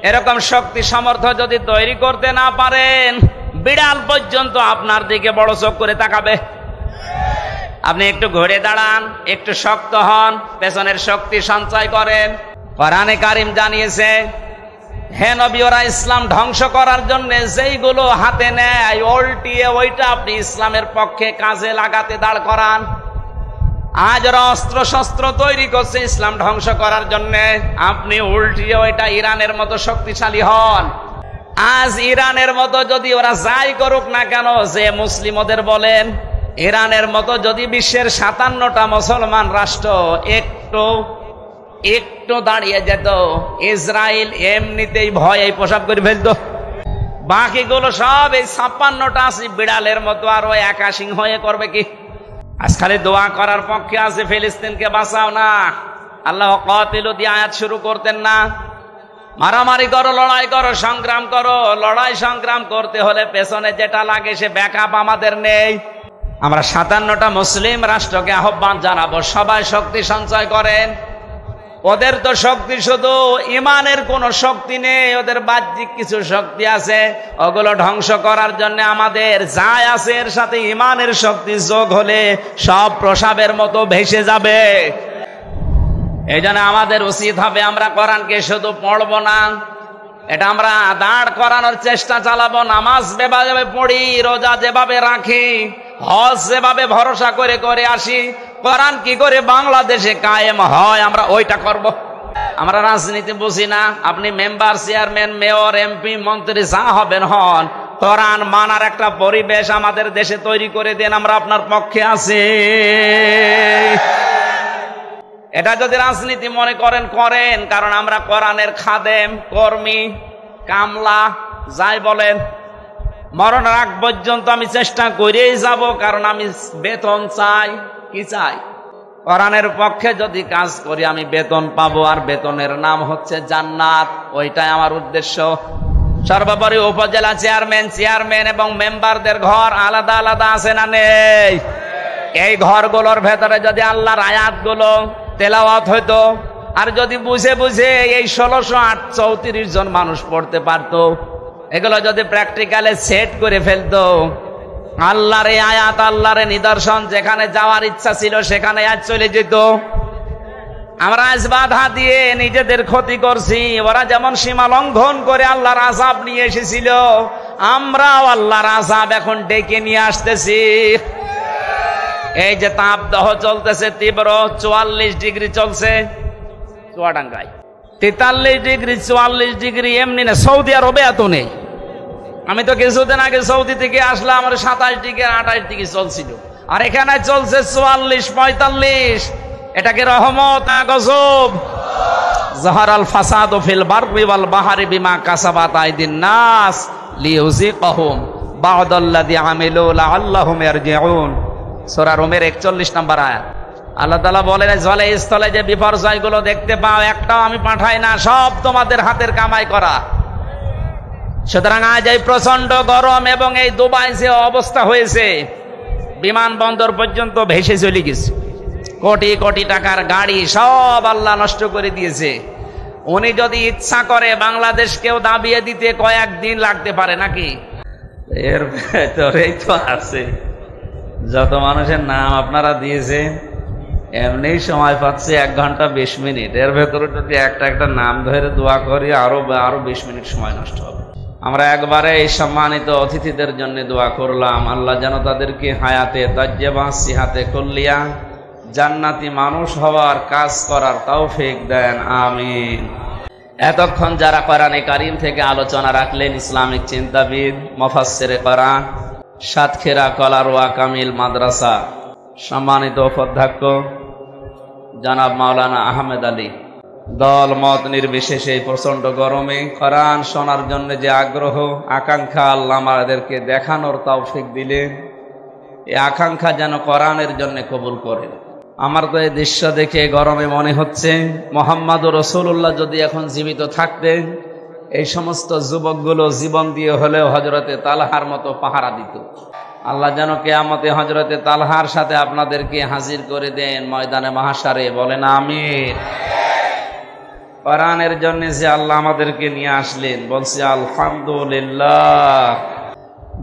এরকম শক্তি সামর্থ্য যদি তৈরি করতে না পারেন, বিড়াল পর্যন্ত আপনার দিকে বড় চোখ করে তাকাবে। আপনি একটু ঘুরে দাঁড়ান, একটু শক্ত হন, পেছনের শক্তি সঞ্চয় করেন। কোরআনে কারিম জানিয়েছে, হে নবী, ওরা ইসলাম ধ্বংস করার জন্য যেইগুলো হাতে নেয় উল্টিয়ে ওইটা আপনি ইসলামের পক্ষে কাজে লাগাতে দাঁড় করান। আজ ওরা অস্ত্র শস্ত্র তৈরি করছে ইসলাম ধ্বংস করার জন্য, আপনি উল্টিয়ে ওইটা ইরানের মতো শক্তিশালী হন। আজ ইরানের মতো যদি ওরা যাই করুক না কেন, যে মুসলিম ওদের বলেন, ইরানের মতো যদি বিশ্বের 57টা মুসলমান রাষ্ট্র একটু দাঁড়িয়ে যেত, ইসরায়েল এমনিতেই ভয়ে পোশাক করে ফেলতো। বাকিগুলো সব এই 56টা আছে বিড়ালের মতো, আর ওই একা সিংহ হয়ে করবে কি? আজ খালি দোয়া করার পক্ষে আছে ফিলিস্তিনকে বাঁচাও না, আল্লাহ কাতিলু দিয়ে আয়াত শুরু করতেন না। মারামারি করো, লড়াই করো, সংগ্রাম করো। লড়াই সংগ্রাম করতে হলে পেছনে যেটা লাগে সে ব্যাকআপ আমাদের নেই। আমরা 57টা মুসলিম রাষ্ট্রকে আহ্বান জানাবো, সবাই শক্তি সঞ্চয় করেন। ওদের তো শক্তি শুধু ইমানের কোনো শক্তি নেই, ওদের বাহ্যিক কিছু শক্তি আছে। ওগুলো ধ্বংস করার জন্য আমাদের যাই আছে এর সাথে ইমানের শক্তি যোগ হলে সব প্রসাবের মতো ভেসে যাবে। এই জন্য আমাদের উচিত হবে আমরা কোরআনকে শুধু পড়বো না, এটা আমরা দাঁড় করানোর চেষ্টা চালাবো। নামাজ যেভাবে পড়ি, রোজা যেভাবে রাখি, হজ যেভাবে ভরসা করে করে আসি, কোরআন কি করে বাংলাদেশে কায়েম হয় আমরা ওইটা করব। আমরা রাজনীতি বুঝি না। আপনি মেম্বার, চেয়ারম্যান, মেয়র, এমপি, মন্ত্রী যা হবেন হন, কোরআন মানার একটা পরিবেশ আমাদের দেশে তৈরি করে দেন, আমরা আপনার পক্ষে আছি। এটা যদি রাজনীতি মনে করেন করেন, কারণ আমরা কোরআনের খাদেম, কর্মী, কামলা যাই বলেন, মরণের আগ পর্যন্ত আমি চেষ্টা করেই যাব, কারণ আমি বেতন চাই। কি চাই? কোরআনের পক্ষে যদি কাজ করি আমি বেতন পাবো, আর বেতনের নাম হচ্ছে জান্নাত। ওইটাই আমার উদ্দেশ্য। সর্বোপরি উপজেলা চেয়ারম্যান এবং মেম্বারদের ঘর আলাদা আলাদা আছে না নেই? এই ঘরগুলোর ভেতরে যদি আল্লাহর আয়াতগুলো তেলাওয়াত হইতো, আর যদি বুঝে বুঝে এই 1634 জন মানুষ পড়তে পারতো, এগুলো যদি প্র্যাকটিক্যালে সেট করে ফেলতো, আল্লাহর এই আয়াত, আল্লাহর নিদর্শন, যেখানে যাওয়ার ইচ্ছা ছিল সেখানে আজ চলে যেত। আমরা আজ বাধা দিয়ে নিজেদের ক্ষতি করছি। ওরা যেমন সীমা লঙ্ঘন করে আল্লাহর আযাব নিয়ে এসেছিল, আমরাও আল্লাহর আযাব এখন ডেকে নিয়ে আসতেছি। এই যে তাপদাহ চলতেছে তীব্র, 44 ডিগ্রি চলছে চুয়াডাঙ্গায়, 43 ডিগ্রি, 44 ডিগ্রি এমনি না, সৌদি আরবে এত নেই। আমি তো কিছুদিন আগে সৌদি থেকে আসলাম, আমার 27 ডিগ্রি 28 ডিগ্রি চলছিল, আর এখানে চলছে 44 45। এটাকে রহমত না গজব? যাহারাল ফাসাদু ফিল বাররি ওয়াল বাহরি বিমা কাসাবাত আইদিন নাস লিইউযিকাহুম বা'দাল্লাযী আমিলু লাআল্লাহুম ইয়ারজিউন। সূরা রুমের 41 নম্বর আয়াত। আল্লাহ তাআলা বলেন, জলে স্থলে যে বিপর্যয়গুলো দেখতে পাও, একটাও আমি পাঠাই না, সব তোমাদের হাতের কামাই করা। সুতরাং আজ এই প্রচন্ড গরম এবং এই দুবাই যে অবস্থা হয়েছে, বিমানবন্দর পর্যন্ত ভেসে চলে গেছে। কোটি কোটি টাকার গাড়ি সব আল্লাহ নষ্ট করে দিয়েছে। উনি যদি ইচ্ছা করে বাংলাদেশকেও দাবিয়ে দিতে কয়েকদিন লাগতে পারে নাকি? এর ভেতরেই তো আছে যত মানুষের নাম আপনারা দিয়েছেন, এমনি সময় পাচ্ছে 1 ঘন্টা 20 মিনিট। এর ভেতরে যদি একটা একটা নাম ধরে দোয়া করি আরো 20 মিনিট সময় নষ্ট হবে। আমরা একবারে এই সম্মানিত অতিথিদের জন্য দোয়া করলাম, আল্লাহ যেন তাদেরকে হায়াতে তাজ্জেবা সিহাতে কুল্লিয়া জান্নাতি মানুষ হওয়ার কাজ করার তৌফিক দেন, আমিন। এতক্ষণ যারা কোরআনে কারিম থেকে আলোচনা রাখলেন, ইসলামিক চিন্তাবিদ, মুফাসসিরে কোরআন, সাতক্ষীরা কলারোয়া কামিল মাদ্রাসা সম্মানিত উপাধ্যক্ষ জনাব মাওলানা আহমেদ আলী, দল মত নির্বিশেষে এই প্রচন্ড গরমে কোরআন শোনার জন্য যে আগ্রহ আকাঙ্ক্ষা আল্লাহ আমাদেরকে দেখানোর তৌফিক দিলেন, এই আকাঙ্ক্ষা যেন কোরআনের জন্য কবুল করেন। আমার তো এই দৃশ্য দেখে গরমে মনে হচ্ছে মুহাম্মদুর রাসূলুল্লাহ যদি এখন জীবিত থাকতেন, এই সমস্ত যুবকগুলো জীবন দিয়ে হলেও হযরতে তালহার মতো পাহারা দিত। আল্লাহ যেন কিয়ামতে হযরতে তালহার সাথে আপনাদেরকে হাজির করে দেন ময়দানে মাহশারে, বলেন আমিন। কোরআনের জন্য যে আল্লাহ আমাদেরকে নিয়ে আসলেন, বলছি আলহামদুলিল্লাহ।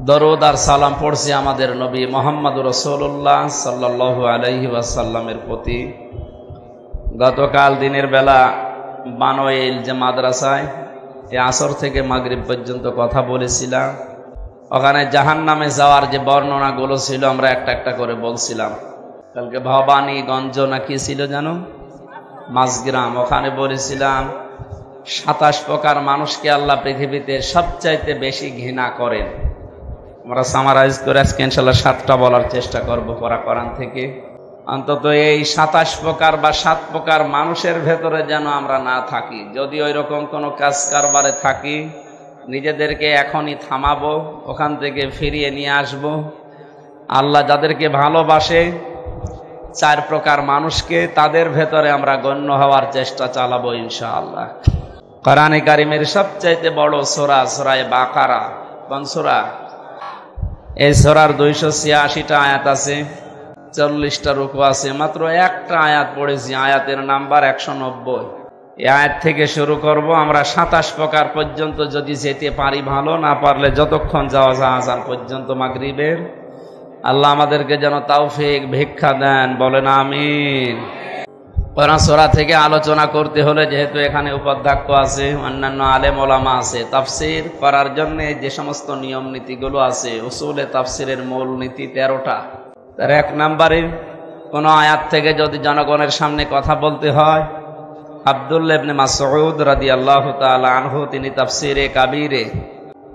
দরুদ আর সালাম পড়ছি আমাদের নবী মুহাম্মদুর রাসূলুল্লাহ সাল্লাল্লাহু আলাইহি ওয়াসাল্লামের প্রতি। গতকাল দিনের বেলা বানোয়াইল যে মাদ্রাসায় আসর থেকে মাগরিব পর্যন্ত কথা বলেছিলাম, ওখানে জাহান্নামে যাওয়ার যে বর্ণনাগুলো ছিল আমরা একটা একটা করে বলছিলাম। কালকে ভবানীগঞ্জ না কি ছিল জানো, মাঝগ্রাম, ওখানে বলেছিলাম 27 প্রকার মানুষকে আল্লাহ পৃথিবীতে সবচাইতে বেশি ঘৃণা করেন। আমরা সামারাইজ করে আজকে ইনশাআল্লাহ 7টা বলার চেষ্টা করব পড়া কোরআন থেকে। অন্তত এই 27 প্রকার বা 7 প্রকার মানুষের ভেতরে যেন আমরা না থাকি। যদি ওই রকম কোনো কাজ কারবারে থাকি, নিজেদেরকে এখনই থামাবো, ওখান থেকে ফিরিয়ে নিয়ে আসব। আল্লাহ যাদেরকে ভালোবাসে 4 প্রকার মানুষকে, তাদের ভেতরে আমরা গণ্য হওয়ার চেষ্টা চালাবো ইনশাআল্লাহ। কোরআনে কারিমের সবচাইতে বড় সূরা সূরা বাকারা। কোন সূরা? এই সূরার 286টা আয়াত আছে, 40টা রুকু আছে, মাত্র একটা আয়াত পড়েছি, আয়াতের নাম্বার 190। এই আয়াত থেকে শুরু করব। আমরা 27 প্রকার পর্যন্ত যদি যেতে পারি ভালো, না পারলে যতক্ষণ যাওয়া যায় আযান পর্যন্ত মাগরিবের। আল্লাহ আমাদেরকে যেন তৌফিক ভিক্ষা দেন, বলেন আমিন। কোরআন সূরা থেকে আলোচনা করতে হলে, যেহেতু এখানে উপাধ্যক্ষ আছে, অন্যান্য আলেম ওলামা আছে, তাফসীর করার জন্য যে সমস্ত নিয়ম নীতিগুলো আছে, উসুলে তাফসীরের মূল নীতি 13টা। তার 1 নম্বরে কোন আয়াত থেকে যদি জনগণের সামনে কথা বলতে হয়, আব্দুল্লাহ ইবনে মাসউদ রাদিয়াল্লাহু তাআলা আনহু তিনি তাফসীরে কাবীরে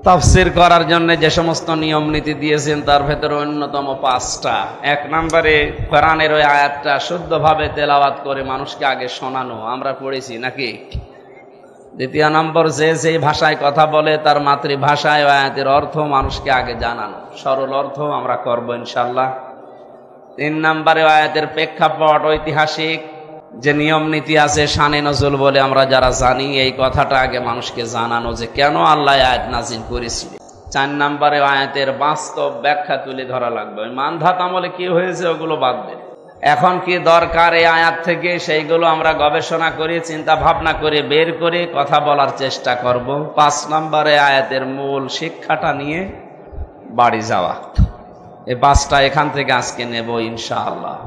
তাফসীর করার জন্য যে সমস্ত নিয়ম নীতি দিয়েছেন, তার ভেতরে অন্যতম 5টা। 1 নম্বরে কোরআনের ওই আয়াতটা শুদ্ধভাবে তেলাওয়াত করে মানুষকে আগে শোনানো, আমরা পড়েছি নাকি? 2 নম্বর, যে যেই ভাষায় কথা বলে তার মাতৃভাষায় ওই আয়াতের অর্থ মানুষকে আগে জানানো, সরল অর্থ আমরা করব ইনশাআল্লাহ। 3 নম্বরে আয়াতের প্রেক্ষাপট, ঐতিহাসিক যে নিয়ম নীতি আছে, শানে নজুল বলে আমরা যারা জানি, এই কথাটা আগে মানুষকে জানানো যে কেন আল্লাহ আয়াত নাজিল করেছিলেন। 4 নম্বরে আয়াতের বাস্তব ব্যাখ্যা তুলে ধরা লাগবে। ওই মানধাত আমলে কি হয়েছে ওগুলো বাদ দেন, এখন কি দরকার এই আয়াত থেকে সেইগুলো আমরা গবেষণা করে চিন্তা ভাবনা করে বের করে কথা বলার চেষ্টা করব। 5 নম্বরে আয়াতের মূল শিক্ষাটা নিয়ে বাড়ি যাওয়া। এই 5টা এখান থেকে আজকে নেব ইনশাআল্লাহ।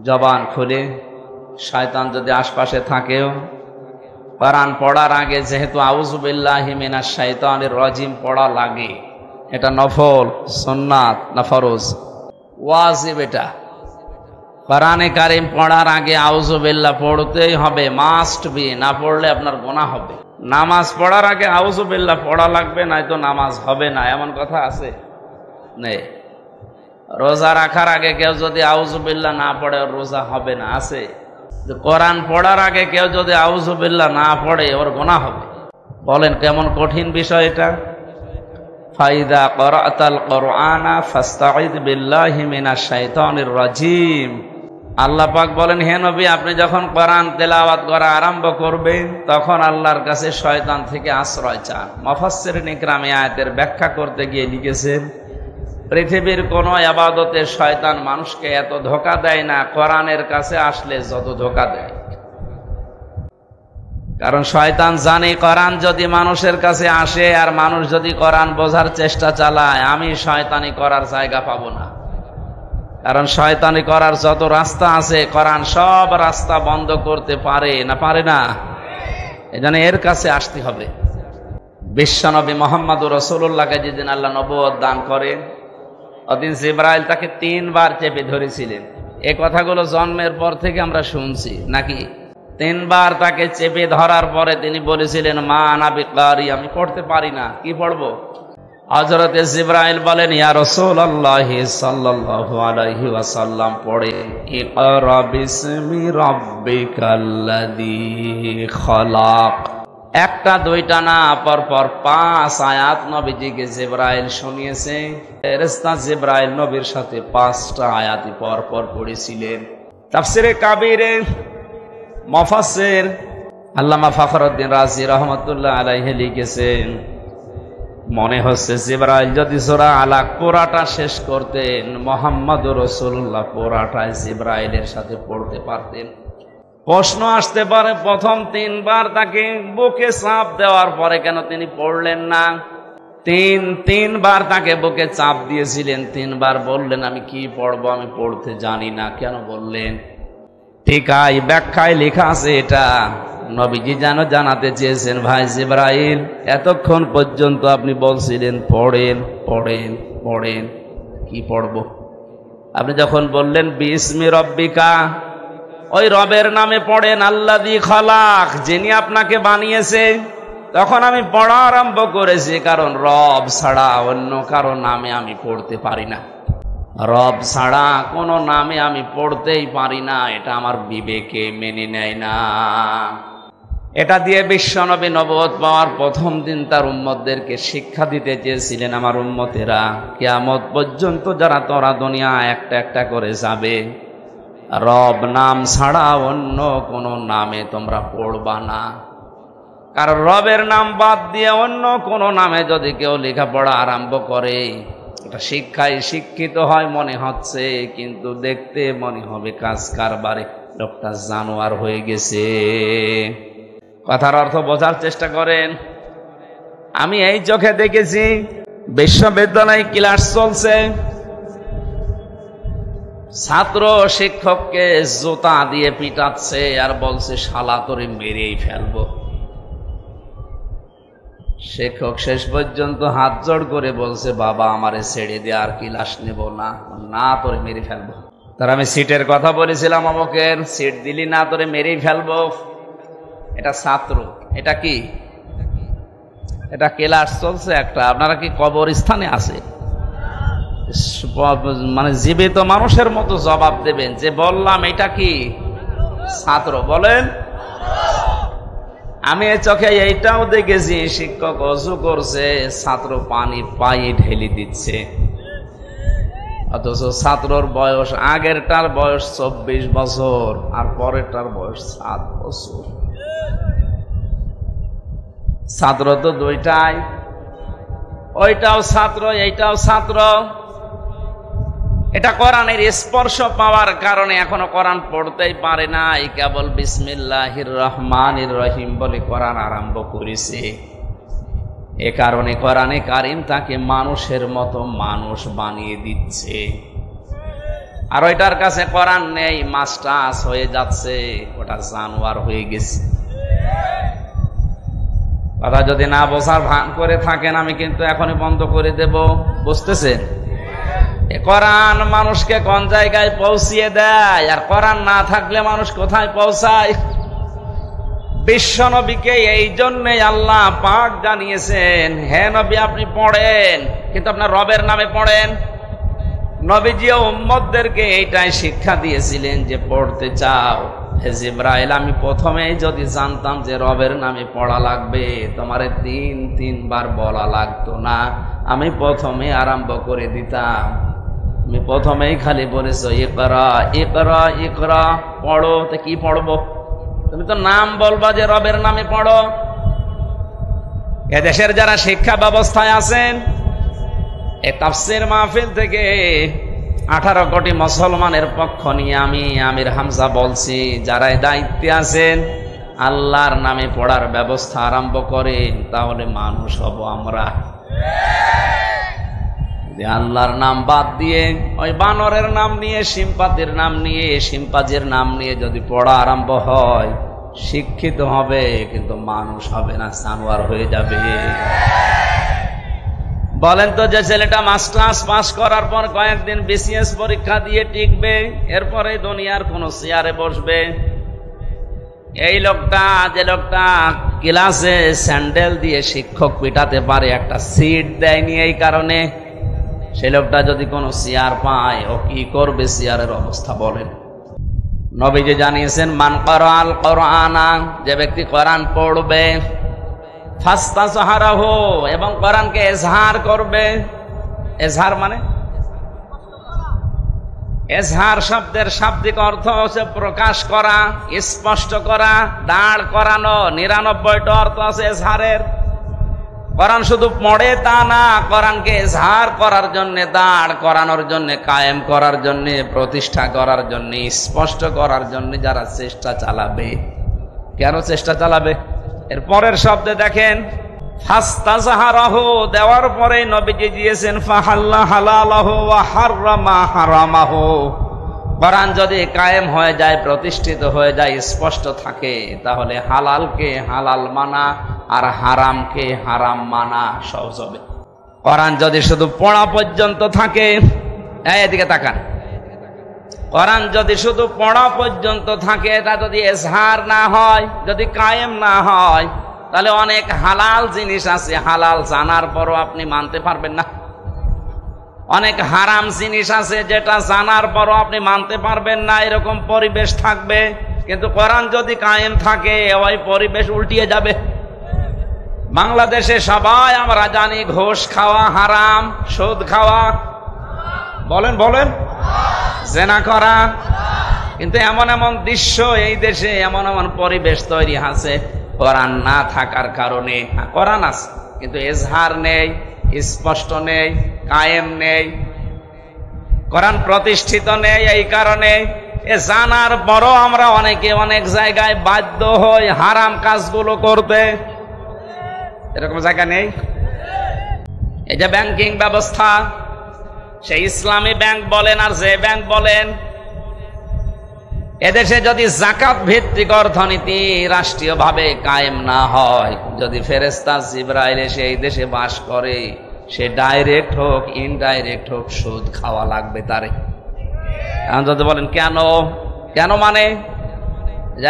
জবান খুলে, শয়তান যদি আশপাশে থাকেও, কোরআন পড়ার আগে যেহেতু আউযু বিল্লাহি মিনাশ শাইতানির রাজিম পড়া লাগে, এটা নফল, সুন্নাত না ফরজ? ওয়াজিব। এটা কোরআনে কারীম পড়ার আগে আউযু বিল্লাহ পড়তেই হবে, মাস্ট বি, না পড়লে আপনার গুনাহ হবে। নামাজ পড়ার আগে আউযু বিল্লাহ পড়া লাগবে, নয়তো নামাজ হবে না, এমন কথা আছে? নেই। রোজা রাখার আগে কেউ যদি আউযু বিল্লাহ না পড়ে ওর রোজা হবে না, আছে? কোরআন পড়ার আগে কেউ যদি আউযু বিল্লাহ না পড়ে ওর গুনাহ হবে। বলেন কেমন কঠিন বিষয় এটা। ফাইদা ক্বরাতাল কুরআনা ফাস্তাঈদ বিল্লাহি মিনাশ শাইতানির রাজিম। আল্লাহ পাক বলেন, হে নবী, আপনি যখন কোরআন তেলাওয়াত করা আরম্ভ করবেন তখন আল্লাহর কাছে শয়তান থেকে আশ্রয় চান। মুফাসসিরিন ইকরাম আয়াতের ব্যাখ্যা করতে গিয়ে লিখেছেন, পৃথিবীর কোন ইবাদতে শয়তান মানুষকে এত ধোঁকা দেয় না কোরআনের কাছে আসলে যত ধোঁকা দেয়। কারণ শয়তান জানে কোরআন যদি মানুষের কাছে আসে আর মানুষ যদি কোরআন বোঝার চেষ্টা চালায়, আমি শয়তানি করার জায়গা পাবো না। কারণ শয়তানি করার যত রাস্তা আছে কোরআন সব রাস্তা বন্ধ করতে পারে না, পারে না? এজন্য এর কাছে আসতে হবে। বিশ্বনবী মুহাম্মদুর রাসূলুল্লাহকে যেদিন আল্লাহ নবুয়ত দান করেন, ওদিন জিবরাইল তাকে 3 বার চেপে ধরেছিলেন। এই কথাগুলো জন্মের পর থেকে আমরা শুনছি নাকি? 3 বার তাকে চেপে ধরার পরে তিনি বলেছিলেন, মা আনা বিকারি, আমি পড়তে পারি না, কি পড়বো? হযরত জিবরাইল বলেন, ইয়া রাসূলুল্লাহ সাল্লাল্লাহু আলাইহি ওয়াসাল্লাম পড়েন, ইকরা বিসমি রাব্বিকাল্লাযী খালাক। 1টা 2টা না, পরপর 5 আয়াত নবীজিকে জিবরাইল শুনিয়েছে। ফেরেশতা জিবরাইল নবীর সাথে 5টা আয়াতই পরপর পড়েছিলেন। তাফসীরে কাবীরে মুফাসসির আল্লামা ফখরুদ্দিন রাজি রাহমাতুল্লাহ আলাইহি লিখেছেন, মনে হচ্ছে জিবরাইল যদি সূরা আলাক পুরাটা শেষ করতেন, মুহাম্মদুর রাসূলুল্লাহ পুরাটাই জিবরাইলের সাথে পড়তে পারতেন। প্রশ্ন আসতে পারে, প্রথম 3 বার তাকে বুকে চাপ দেওয়ার পরে কেন তিনি পড়লেন না? 3 বার তাকে বুকে চাপ দিয়েছিলেন, 3 বার বললেন আমি কি পড়বো, আমি পড়তে জানি না। কেন বললেন? টিকায় ব্যাখ্যায় লেখা আছে এটা নবীজি যেন জানাতে চেয়েছেন, ভাই জিবরাইল এতক্ষণ পর্যন্ত আপনি বলছিলেন পড়েন পড়েন পড়েন, কি পড়বো? আপনি যখন বললেন বিসমি রব্বিকা, ওই রবের নামে পড়েন, আল্লাযী খালাক, যিনি আপনাকে বানিয়েছে। তখন আমি পড়া আরম্ভ করেছি, কারণ রব ছাড়া অন্য কারো নামে আমি পড়তে পারি না। রব ছাড়া কোনো নামে আমি পড়তেই পারি না, এটা আমার বিবেকে মেনে নেয় না। এটা দিয়ে বিশ্বনবী নবুয়ত পাওয়ার প্রথম দিন তার উম্মতদেরকে শিক্ষা দিতে চেয়েছিলেন, আমার উম্মতেরা কিয়ামত পর্যন্ত যারা তোরা দুনিয়া একটা একটা করে যাবে, রব নাম ছাড়া অন্য কোনো নামে তোমরা পড়বা না। কারণ রবের নাম বাদ দিয়ে অন্য কোনো নামে যদি কেউ লেখাপড়া আরম্ভ করে, এটা শিক্ষায় শিক্ষিত হয় মনে হচ্ছে, কিন্তু দেখতে মনে হবে কাজ কারবারে লোকটা জানোয়ার হয়ে গেছে। কথার অর্থ বোঝার চেষ্টা করেন। আমি এই চোখে দেখেছি, বিশ্ববিদ্যালয়ে ক্লাস চলছে, ছাত্র শিক্ষককে জুতা দিয়ে পিটাচ্ছে আর বলছে শালা তোরে মেরেই ফেলবো। শিক্ষক শেষ পর্যন্ত হাত জোড় করে বলছে, বাবা আমারে ছেড়ে দিয়ে আর ক্লাস নেব না, না তোরে মেরে ফেলবো। তার আমি সিটের কথা বলেছিলাম, অমুকের সিট দিলি না তোরে মেরেই ফেলবো। এটা ছাত্র, এটা কি? এটা ক্লাস চলছে একটা। আপনারা কি কবরস্থানে আছে? মানে জীবিত মানুষের মতো জবাব দেবেন যে বললাম এটা কি? ছাত্র। বলেন। আমি চোখে এইটাও দেখেছি, শিক্ষক অজু করছে, ছাত্র পানি পায়ে ঢেলে দিচ্ছে, অথচ ছাত্রর বয়স আগেরটার বয়স 24 বছর আর পরেরটার বয়স 7 বছর। ছাত্র তো দুইটাই, ওইটাও ছাত্র এইটাও ছাত্র। এটা কোরআনের স্পর্শ পাওয়ার কারণে এখনো কোরআন পড়তেই পারে না, এই কেবল বিসমিল্লাহির রহমানির রহিম বলে কোরআন আরম্ভ করেছে। এ কারণে কোরআনে কারিম তাকে মানুষের মতো মানুষ বানিয়ে দিচ্ছে। আর ওইটার কাছে কোরআন নেই, মাস্টার্স হয়ে যাচ্ছে, ওটা জানোয়ার হয়ে গেছে। কথা যদি না বোঝার ভান করে থাকেন, আমি কিন্তু এখনই বন্ধ করে দেব। বুঝতেছেন? কোরআন মানুষকে কোন জায়গায় পৌঁছিয়ে দেয়, আর কোরআন না থাকলে মানুষ কোথায় পৌঁছায়? বিশ্ব নবীকে এই জন্যে আল্লাহ পাক জানিয়েছেন, হে নবী আপনি পড়েন, কিন্তু আপনার রবের নামে পড়েন। নবীজিও উম্মতদেরকে এইটাই শিক্ষা দিয়েছিলেন যে পড়তে চাও, হে জিবরাইল আমি প্রথমেই যদি জানতাম যে রবের নামে পড়া লাগবে, তোমারে 3 বার বলা লাগতো না, আমি প্রথমে আরম্ভ করে দিতাম। আমি প্রথমেই খালি বলেছ ইকরা ইকরা ইকরা, পড়ো। তো কি পড়বো? তুমি তো নাম বলবা যে রবের নামে পড়ো। এদেশের যারা শিক্ষা ব্যবস্থায় আছেন, এই তাফসীর মাহফিল থেকে 18 কোটি মুসলমানের পক্ষ নিয়ে আমি আমির হামজা বলছি, যারা দায়িত্বে আছেন আল্লাহর নামে পড়ার ব্যবস্থা আরম্ভ করেন, তাহলে মানুষ হব আমরা। আল্লাহর নাম বাদ দিয়ে ওই বানরের নাম নিয়ে, সিম্পাতির নাম নিয়ে, সিম্পাজির নাম নিয়ে যদি পড়া আরম্ভ হয়, শিক্ষিত হবে কিন্তু মানুষ হবে না, জানোয়ার হয়ে যাবে। বলেন তো, যে ছেলেটা মাস্টার্স পাস করার পর কয়েকদিন বিসিএস পরীক্ষা দিয়ে টিকবে, এরপরে দুনিয়ার কোন চেয়ারে বসবে, এই লোকটা যে লোকটা ক্লাসে স্যান্ডেল দিয়ে শিক্ষক পিটাতে পারে, একটা সিট দেয়নি এই কারণে, সে লোকটা যদি কোনো চেয়ার পায়, ও কি করবে? চেয়ারের অবস্থা বলেন। নবীজি জানিয়েছেন, মান ক্বারাআল কুরআনা, যে ব্যক্তি কোরআন পড়বে, ফাস্তাযহারাহু, এবং কোরআনকে এজহার করবে। এজহার মানে, এজহার শব্দের শাব্দিক অর্থ হচ্ছে প্রকাশ করা, স্পষ্ট করা, দাঁড় করানো। 99টা অর্থ আছে এজহারের। কোরআন শুধু পড়ে তা না, কোরআনকে ইজহার করার জন্য, দাঁড় করানোর জন্য, কায়েম করার জন্য, প্রতিষ্ঠা করার জন্য, স্পষ্ট করার জন্য যারা চেষ্টা চালাবে। কেন চেষ্টা চালাবে? এর পরের শব্দে দেখেন, ফাস্তাজহারাহু, দেওয়ার পরে নবীজি দিয়েছেন ফাহাল্লা হালালাহু ওয়া হাররামা হারামাহু। কোরআন যদি কায়েম হয়ে যায়, প্রতিষ্ঠিত হয়ে যায়, স্পষ্ট থাকে, তাহলে হালালকে হালাল মানা আর হারামকে হারাম মানা সহজ হবে। কোরআন যদি শুধু পড়া পর্যন্ত থাকে, এদিকে তাকান, কোরআন যদি শুধু পড়া পর্যন্ত থাকে, এটা যদি ইজহার না হয়, যদি কায়েম না হয়, তাহলে অনেক হালাল জিনিস আছে, হালাল জানার পরও আপনি মানতে পারবেন না। অনেক হারাম জিনিস আছে যেটা জানার পরও আপনি মানতে পারবেন না, এরকম পরিবেশ থাকবে। কিন্তু কোরআন যদি কায়েম থাকে, ওই পরিবেশ উল্টিয়ে যাবে। বাংলাদেশে সবাই আমরা জানি ঘুষ খাওয়া হারাম, সুদ খাওয়া, বলেন বলেন, জেনা করা। কিন্তু এমন এমন দৃশ্য এই দেশে, এমন এমন পরিবেশ তৈরি আছে কোরআন না থাকার কারণে। কোরআন আছে কিন্তু ইজহার নেই, স্পষ্ট নেই, কায়েম নেই, কোরআন প্রতিষ্ঠিত নেই। এই কারণে এ জানার পরও আমরা অনেকে অনেক জায়গায় বাধ্য হই হারাম কাজগুলো করতে। এরকম জায়গা নেই? এই যে ব্যাংকিং ব্যবস্থা, সেই ইসলামী ব্যাংক বলেন আর যে ব্যাংক বলেন, এদেশে যদি যাকাত ভিত্তিক অর্থনীতি রাষ্ট্রীয়ভাবে কায়েম না হয়, যদি ফেরেশতা জিবরাইল এসে এই দেশে বাস করে, সে ডাইরেক্ট হোক ইনডাইরেক্ট হোক সুদ খাওয়া লাগবে তারে। এখন যদি বলেন কেন, কেন মানে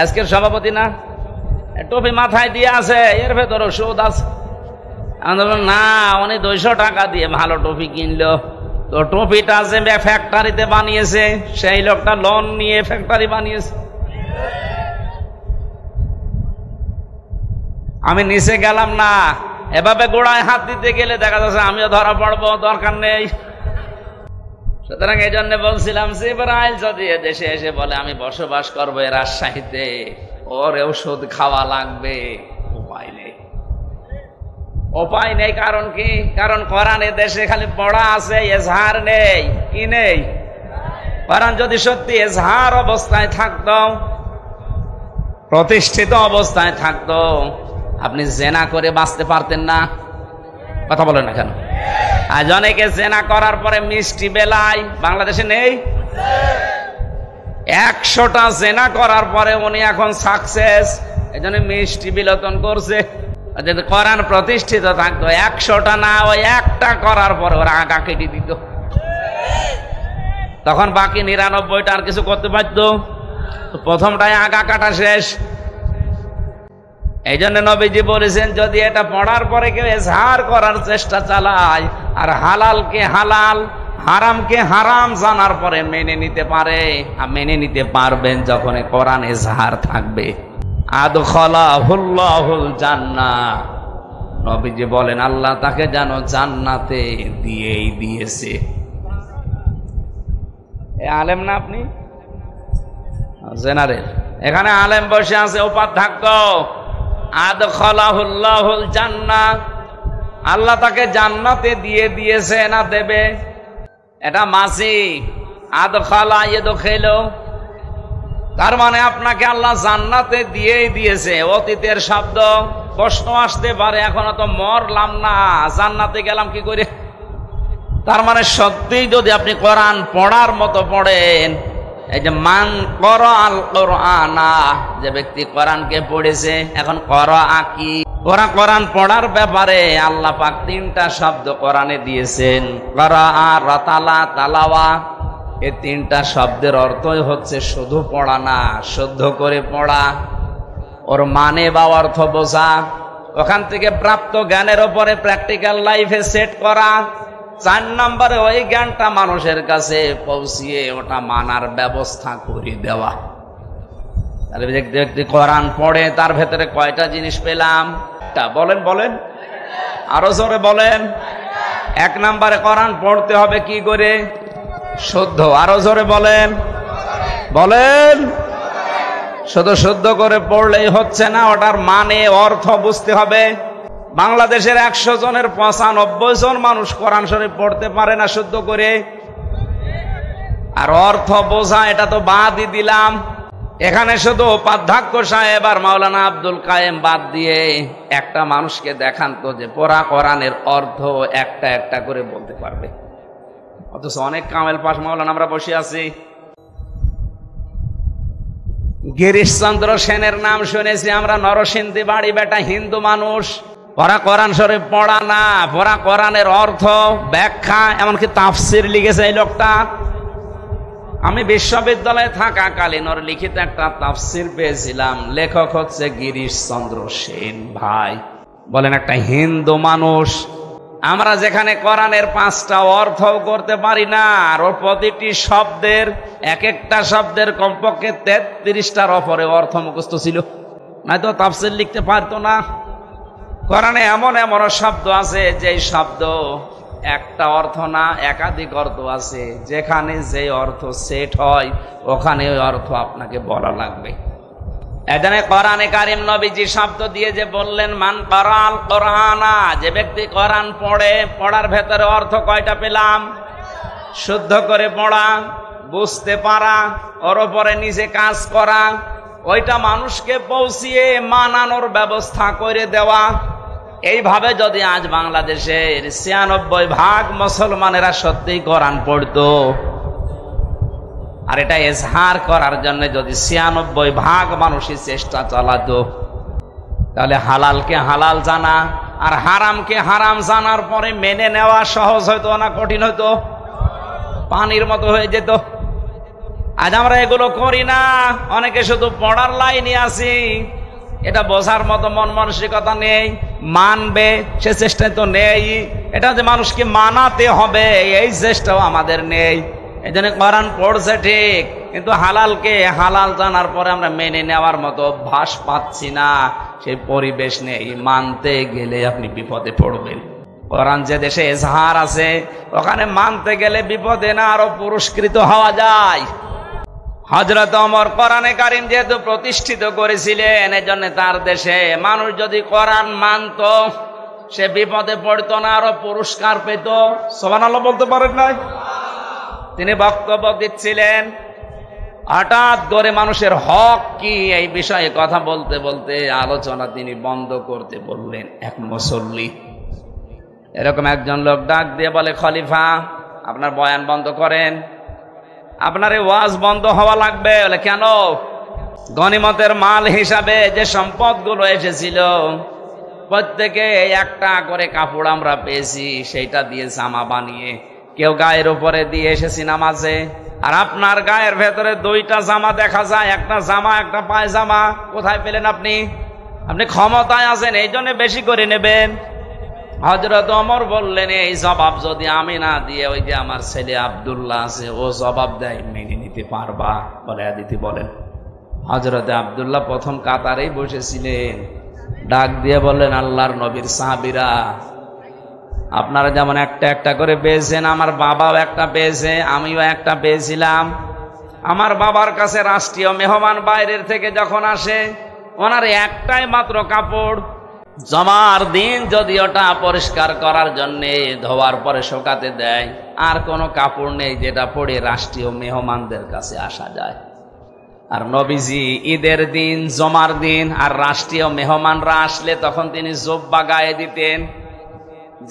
আজকের সভাপতি না টুপি মাথায় দিয়ে আছে, এর ভেতরে সুদ আছে। না, উনি 200 টাকা দিয়ে ভালো টুপি কিনলো, তো টুপিটা যে ফ্যাক্টরিতে বানিয়েছে সেই লোকটা লোন নিয়ে ফ্যাক্টরি বানিয়েছে। আমি নিচে গেলাম না, এভাবে গোড়ায় হাত দিতে গেলে দেখা যাচ্ছে আমিও ধরা পড়বো, দরকার নেই। সুতরাং এই জন্য বলছিলাম, জিবরাইল যদি এদেশে এসে বলে আমি বসবাস করবো এ রাজশাহীতে, ওরেও সুদ খাওয়া লাগবে, উপায় নেই, উপায় নেই। কারণ কি? কারণ কোরআন দেশে খালি পড়া আছে, এজহার নেই। কি নেই? কোরআন যদি সত্যি এজহার অবস্থায় থাকতো, প্রতিষ্ঠিত অবস্থায় থাকতো, আপনি জেনা করে বাঁচতে পারতেন না। কথা বলেন না কেন? আজ অনেকে জেনা করার পরে মিষ্টি বেলায়, বাংলাদেশে নেই? 100টা জেনা করার পরে উনি এখন সাকসেস, এই জন্য মিষ্টি বিলোচন করছে। যদি কোরআন প্রতিষ্ঠিত থাকতো, 100টা না, ওই একটা করার পরে ওরা আগা কেটে দিত, তখন বাকি 99টা আর কিছু করতে পারতো। প্রথমটাই আগা কাটা শেষ। এই জন্য নবীজি বলেছেন, যদি এটা পড়ার পরে কেউ ইজহার করার চেষ্টা চালায় আর হালালকে হালাল হারামকে হারাম জানার পরে মেনে নিতে পারে, আর মেনে নিতে পারবেন যখন কোরআন ইজহার থাকবে। আদখালাহুল্লাহুল জান্নাহ, নবীজি বলেন আল্লাহ তাকে যেন জান্নাতে দিয়েই দিয়েছে। আলেম না আপনি? জেনারেল, এখানে আলেম বসে আছে, উপাধ্যক্ষ। আদখালাহুল্লাহুল জান্নাহ, আল্লাহ তাকে জান্নাতে দিয়ে দিয়েছে না দেবে? এটা মাসি আদখালা ইয়াদখিলু, তার মানে আপনাকে আল্লাহ জান্নাতে দিয়েই দিয়েছে। অতীতের শব্দ, প্রশ্ন আসতে পারে এখনো তো মরলাম না, জান্নাতে গেলাম কি করে? তার মানে সত্যিই যদি আপনি কোরআন পড়ার মতো পড়েন, এই যে মান ক্বরাআল কুরআনা, যে ব্যক্তি কোরআনকে পড়েছে, এখন ক্বরাআ কি? কোরআন পড়ার ব্যাপারে আল্লাহ পাক 3টা শব্দ কোরআনে দিয়েছেন, ক্বরাআ, রাতালা, তালাওয়া। এই 3টা শব্দের অর্থই হচ্ছে শুধু পড়া না, শুদ্ধ করে পড়া, ওর মানে বা অর্থ বোঝা, ওখান থেকে প্রাপ্ত জ্ঞানের উপরে প্র্যাকটিক্যাল লাইফে সেট করা। 4 নম্বরে ওই জ্ঞানটা মানুষের কাছে পৌঁছিয়ে ওটা মানার ব্যবস্থা করে দেওয়া। তাহলে ব্যক্তি কোরআন পড়ে, তার ভেতরে কয়টা জিনিস পেলাম? বলেন বলেন, আরো জোরে বলেন। 1 নম্বরে কোরআন পড়তে হবে কি করে? শুদ্ধ। আরো জোরে বলেন, বলেন। শুধু শুদ্ধ করে পড়লেই হচ্ছে না, ওটার মানে অর্থ বুঝতে হবে। বাংলাদেশের 100 জনের 95 জন মানুষ কোরআন শরীফ পড়তে পারে না শুদ্ধ করে। আর অর্থ বোঝা এটা তো বাদই দিলাম। এখানে শুধু উপাধ্যক্ষ সাহেব আর মাওলানা আব্দুল কায়েম বাদ দিয়ে একটা মানুষকে দেখান তো যে পড়া কোরআনের অর্থ একটা একটা করে বলতে পারবে। অথচ অনেক কামেল পাশ মাওলানা আমরা বসে আছি। গিরিশচন্দ্র সেনের নাম শুনেছি আমরা, নরসিংদী বাড়ি, বেটা হিন্দু মানুষ। পড়া কোরআন শরীফ পড়া না, পড়া কোরআনের অর্থ ব্যাখ্যা এমনকি তাফসির লিখেছে এই লোকটা। আমি বিশ্ববিদ্যালয়ে থাকাকালীন ওর লিখিত একটা তাফসির পেয়েছিলাম, লেখক হচ্ছে গিরিশচন্দ্র সেন। ভাই বলেন, একটা হিন্দু মানুষ, আমরা যেখানে কোরআনের 5টা অর্থও করতে পারি না, আর ওর প্রতিটি শব্দের এক একটা শব্দের কমপক্ষে 33টার ওপরে অর্থ মুখস্থ ছিল, নয়তো তাফসির লিখতে পারতো না। কোরআনে এমন এমন শব্দ আছে যে শব্দ একটা অর্থ না একাধিক অর্থ আছে, যেখানে যে অর্থ সেট হয় ওখানে ওই অর্থ আপনাকে বলা লাগবে। এখানে কোরআনে কারিম নবীজি শব্দ দিয়ে যে বললেন মান কারাল কোরআনা, যে ব্যক্তি কোরআন পড়ে, পড়ার ভেতরে অর্থ কয়টা পেলাম? শুদ্ধ করে পড়া, বুঝতে পারা, ওর উপরে নিজে কাজ করা, ওইটা মানুষকে পৌঁছিয়ে মানানোর ব্যবস্থা করে দেওয়া। এইভাবে যদি আজ বাংলাদেশের 96% মুসলমানেরা সত্যিই কোরআন পড়তো, আর এটা এজহার করার জন্য যদি 96% মানুষই চেষ্টা চালাতো, তাহলে হালালকে হালাল জানা আর হারামকে হারাম জানার পরে মেনে নেওয়া সহজ হইতো না কঠিন হইতো? পানির মতো হয়ে যেত। আজ আমরা এগুলো করি না, অনেকে শুধু পড়ার লাইনে আছি, এটা বোঝার মতো মন মানসিকতা নেই, মানবে সে চেষ্টায় তো নেই। এটা যে মানুষকে মানাতে হবে এই চেষ্টাও আমাদের নেই। এই জন্য কোরআন পড়ছে ঠিক, কিন্তু হালালকে হালাল জানার পরে আমরা মেনে নেওয়ার মতো অভ্যাস পাচ্ছি না, সেই পরিবেশ নেই। মানতে গেলে আপনি বিপদে পড়বেন। কোরআন যে দেশে এজহার আছে ওখানে মানতে গেলে বিপদে না আরো পুরস্কৃত হওয়া যায়। হযরত ওমর কোরআনে কারীম যেহেতু প্রতিষ্ঠিত করেছিলেন, এজন্য তার দেশে মানুষ যদি কোরআন মানত সে বিপদে পড়তো না, আরো পুরস্কার পেত। সুবহানাল্লাহ বলতে পারেন না? তিনি বক্তব্য দিচ্ছিলেন, হঠাৎ করে মানুষের হক কি এই বিষয়ে কথা বলতে বলতে আলোচনা তিনি বন্ধ করতে বললেন। এক মুসল্লি এরকম একজন লোক ডাক দিয়ে বলে, খলিফা আপনার বয়ান বন্ধ করেন, আপনার এই ওয়াজ বন্ধ হওয়া লাগবে। বলে কেন? গনিমতের মাল হিসাবে যে সম্পদগুলো এসেছিল প্রত্যেকে একটা করে কাপড় আমরা পেয়েছি, সেইটা দিয়ে জামা বানিয়ে কেউ গায়ের উপরে দিয়ে এসেছি নামাজে, আর আপনার গায়ের ভেতরে 2টা জামা দেখা যায়, একটা জামা একটা পায়জামা। কোথায় পেলেন আপনি? আপনি ক্ষমতায় আছেন এই জন্য বেশি করে নেবেন। হযরত ওমর বললেন, এই জবাব যদি আমি না দিয়ে ওই যে আমার ছেলে আব্দুল্লাহ আছে ও জবাব দেয়, মেনে নিতে পারবা? বলে দিতে বলেন। হযরত আব্দুল্লাহ প্রথম কাতারেই বসেছিলেন, ডাক দিয়ে বললেন, আল্লাহর নবীর সাহাবীরা, আপনারা যেমন একটা একটা করে পেয়েছেন, আমার বাবাও একটা পেয়েছে, আমিও একটা পেয়েছিলাম। আমার বাবার কাছে রাষ্ট্রীয় মেহমান বাইরের থেকে যখন আসে, ওনার একটাই মাত্র কাপড়, জমার দিন যদি ওটা পরিষ্কার করার জন্য ধোয়ার পরে শুকাতে দেয়, আর কোনো কাপড় নেই যেটা পরে রাষ্ট্রীয় মেহমানদের কাছে আসা যায়। আর নবীজি ঈদের দিন, জমার দিন আর রাষ্ট্রীয় মেহমানরা আসলে তখন তিনি জুব্বা গায়ে দিতেন।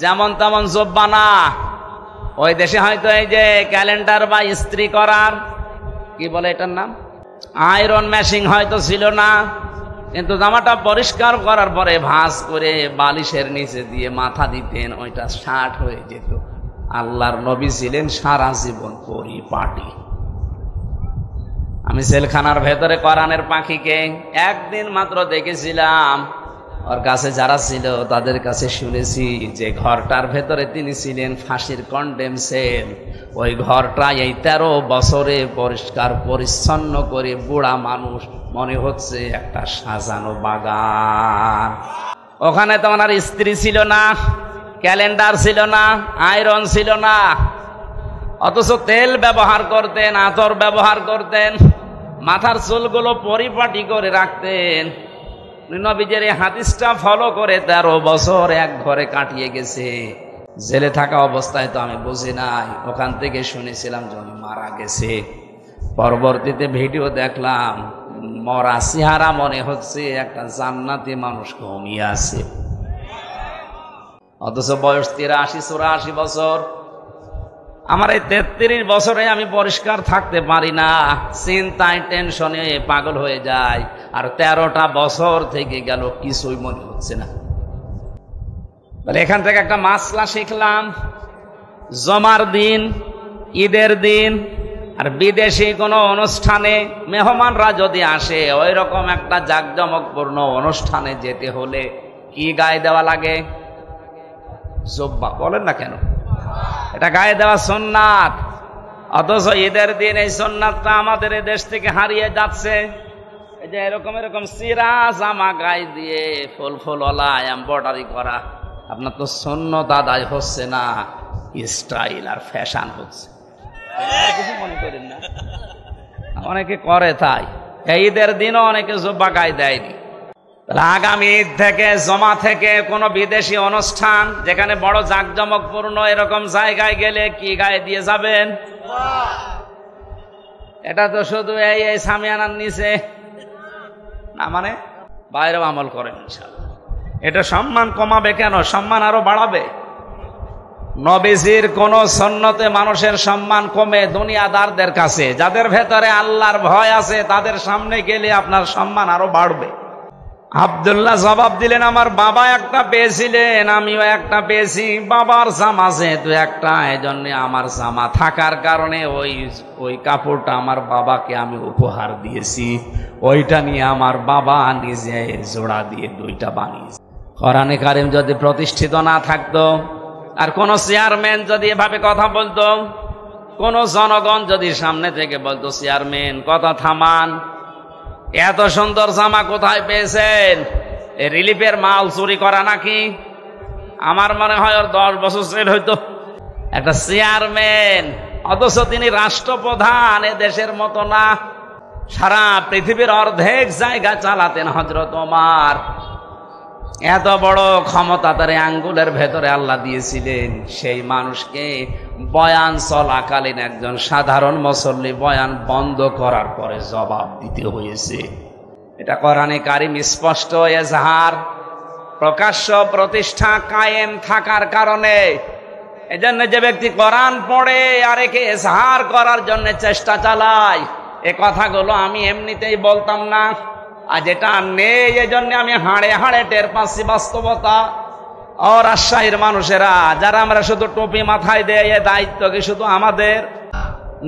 যেমন তেমন জুব্বা না, ওই দেশে হয়তো এই যে ক্যালেন্ডার বা ইস্ত্রি করার কি বলে এটার নাম, আয়রন মেশিন হয়তো ছিল না, কিন্তু জামাটা পরিষ্কার করার পরে ভাঁজ করে বালিশের নিচে দিয়ে মাথা দিতেন, ওইটা শার্ট হয়ে যেত। আল্লাহর নবী ছিলেন সারা জীবন পরিপাটি। আমি জেলখানার ভেতরে কোরআনের পাখিকে একদিন মাত্র দেখেছিলাম, ওর কাছে যারা ছিল তাদের কাছে শুনেছি যে ঘরটার ভেতরে তিনি ছিলেন ফাঁসির কন্ডেম সেল, ওই ঘরটা এই 13 বছরে পরিষ্কার পরিচ্ছন্ন করে বুড়া মানুষ মনে হচ্ছে একটা সাজানো বাগান। ওখানে তো ওনার স্ত্রী ছিল না, ক্যালেন্ডার ছিল না, আয়রন ছিল না, অথচ তেল ব্যবহার করতেন, আতর ব্যবহার করতেন, মাথার চুলগুলো পরিপাটি করে রাখতেন। নবীজির এই হাদিসটা ফলো করে 13 বছর এক ঘরে কাটিয়ে গেছে। জেলে থাকা অবস্থায় তো আমি বুঝি নাই, ওখান থেকে শুনেছিলাম যে উনি মারা গেছে। পরবর্তীতে ভিডিও দেখলাম, মরা চেহারা মনে হচ্ছে একটা জান্নাতি মানুষ ঘুমিয়ে আছে, অথচ বয়স 83-84 বছর। আমার এই 33 বছরে আমি পরিষ্কার থাকতে পারি না, চিন্তায় টেনশনে পাগল হয়ে যায়। আর 13টা বছর থেকে গেল, কিছুই মনে হচ্ছে না। তাহলে এখান থেকে একটা মাসলা শিখলাম, জমার দিন, ঈদের দিন আর বিদেশি কোনো অনুষ্ঠানে মেহমানরা যদি আসে, ওই রকম একটা জাঁকজমকপূর্ণ অনুষ্ঠানে যেতে হলে কি গায়ে দেওয়া লাগে? জুব্বা। বলেন না কেন? এটা গায়ে দেওয়া সুন্নাত। অথচ ঈদের দিন এই সুন্নাতটা আমাদের এই দেশ থেকে হারিয়ে যাচ্ছে। এই যে এরকম এরকম সিরা জামা গায়ে দিয়ে ফুল ফুলওয়ালা এমব্রয়ডারি করা, আপনার তো সুন্নত আদায় হচ্ছে না, স্টাইল আর ফ্যাশন হচ্ছে। কিছু মনে করেন না, অনেকে করে তাই। এই ঈদের দিনও অনেকে জুব্বা গায়ে দেয়নি। আগামী ঈদ থেকে, জমা থেকে কোনো বিদেশি অনুষ্ঠান যেখানে বড় জাঁকজমকপূর্ণ এরকম জায়গায় গেলে কি গায়ে দিয়ে যাবেন? এটা তো শুধু এই সামিয়ানার নিচে না, মানে বাইরেও আমল করেন ইনশাআল্লাহ। এটা সম্মান কমাবে কেন? সম্মান আরো বাড়াবে। নবীজির কোন সুন্নতে মানুষের সম্মান কমে দুনিয়াদারদের কাছে? যাদের ভেতরে আল্লাহর ভয় আছে তাদের সামনে গেলে আপনার সম্মান আরো বাড়বে। আব্দুল্লাহ জবাব দিলেন, আমার বাবা একটা পেয়েছিলেন, আমিও একটা পেয়েছি। বাবার জামা যেহেতু একটা, এজন্য আমার জামা থাকার কারণে ওই কাপড়টা আমার বাবাকে আমি উপহার দিয়েছি। ওইটা নিয়ে আমার বাবা নিজে জোড়া দিয়ে 2টা বানিয়েছে। কোরআনে কারিম যদি প্রতিষ্ঠিত না থাকতো, আর কোন চেয়ারম্যান যদি এভাবে কথা বলতো, কোন জনগণ যদি সামনে থেকে বলতো, চেয়ারম্যান কথা থামান, এত সুন্দর জামা কোথায় পেয়েছেন? রিলিফের মাল চুরি করা নাকি? আমার মনে হয় ওর 10 বছর জেল হইতো। একটা চেয়ারম্যান, অথচ তিনি রাষ্ট্রপ্রধান। এ দেশের মতো না, সারা পৃথিবীর অর্ধেক জায়গা চালাতেন হযরত ওমর। এত বড় ক্ষমতা তার আঙ্গুলের ভেতরে আল্লাহ দিয়েছিলেন। সেই মানুষকে বয়ান চলাকালীন একজন সাধারণ মুসল্লি বয়ান বন্ধ করার পরে জবাব দিতে হয়েছে। এটা কোরআনে কারিম স্পষ্ট এজাহার, প্রকাশ্য প্রতিষ্ঠা কায়েম থাকার কারণে। এজন্য যে ব্যক্তি কোরআন পড়ে আর একে এজাহার করার জন্য চেষ্টা চালায়, এ কথাগুলো আমি এমনিতেই বলতাম না। আর যেটা নেই, এজন্য আমি হাড়ে হাড়ে টের পাচ্ছি বাস্তবতা। ও রাজশাহীর মানুষেরা, যারা আমরা শুধু টুপি মাথায় দেয়, এ দায়িত্ব কি শুধু আমাদের?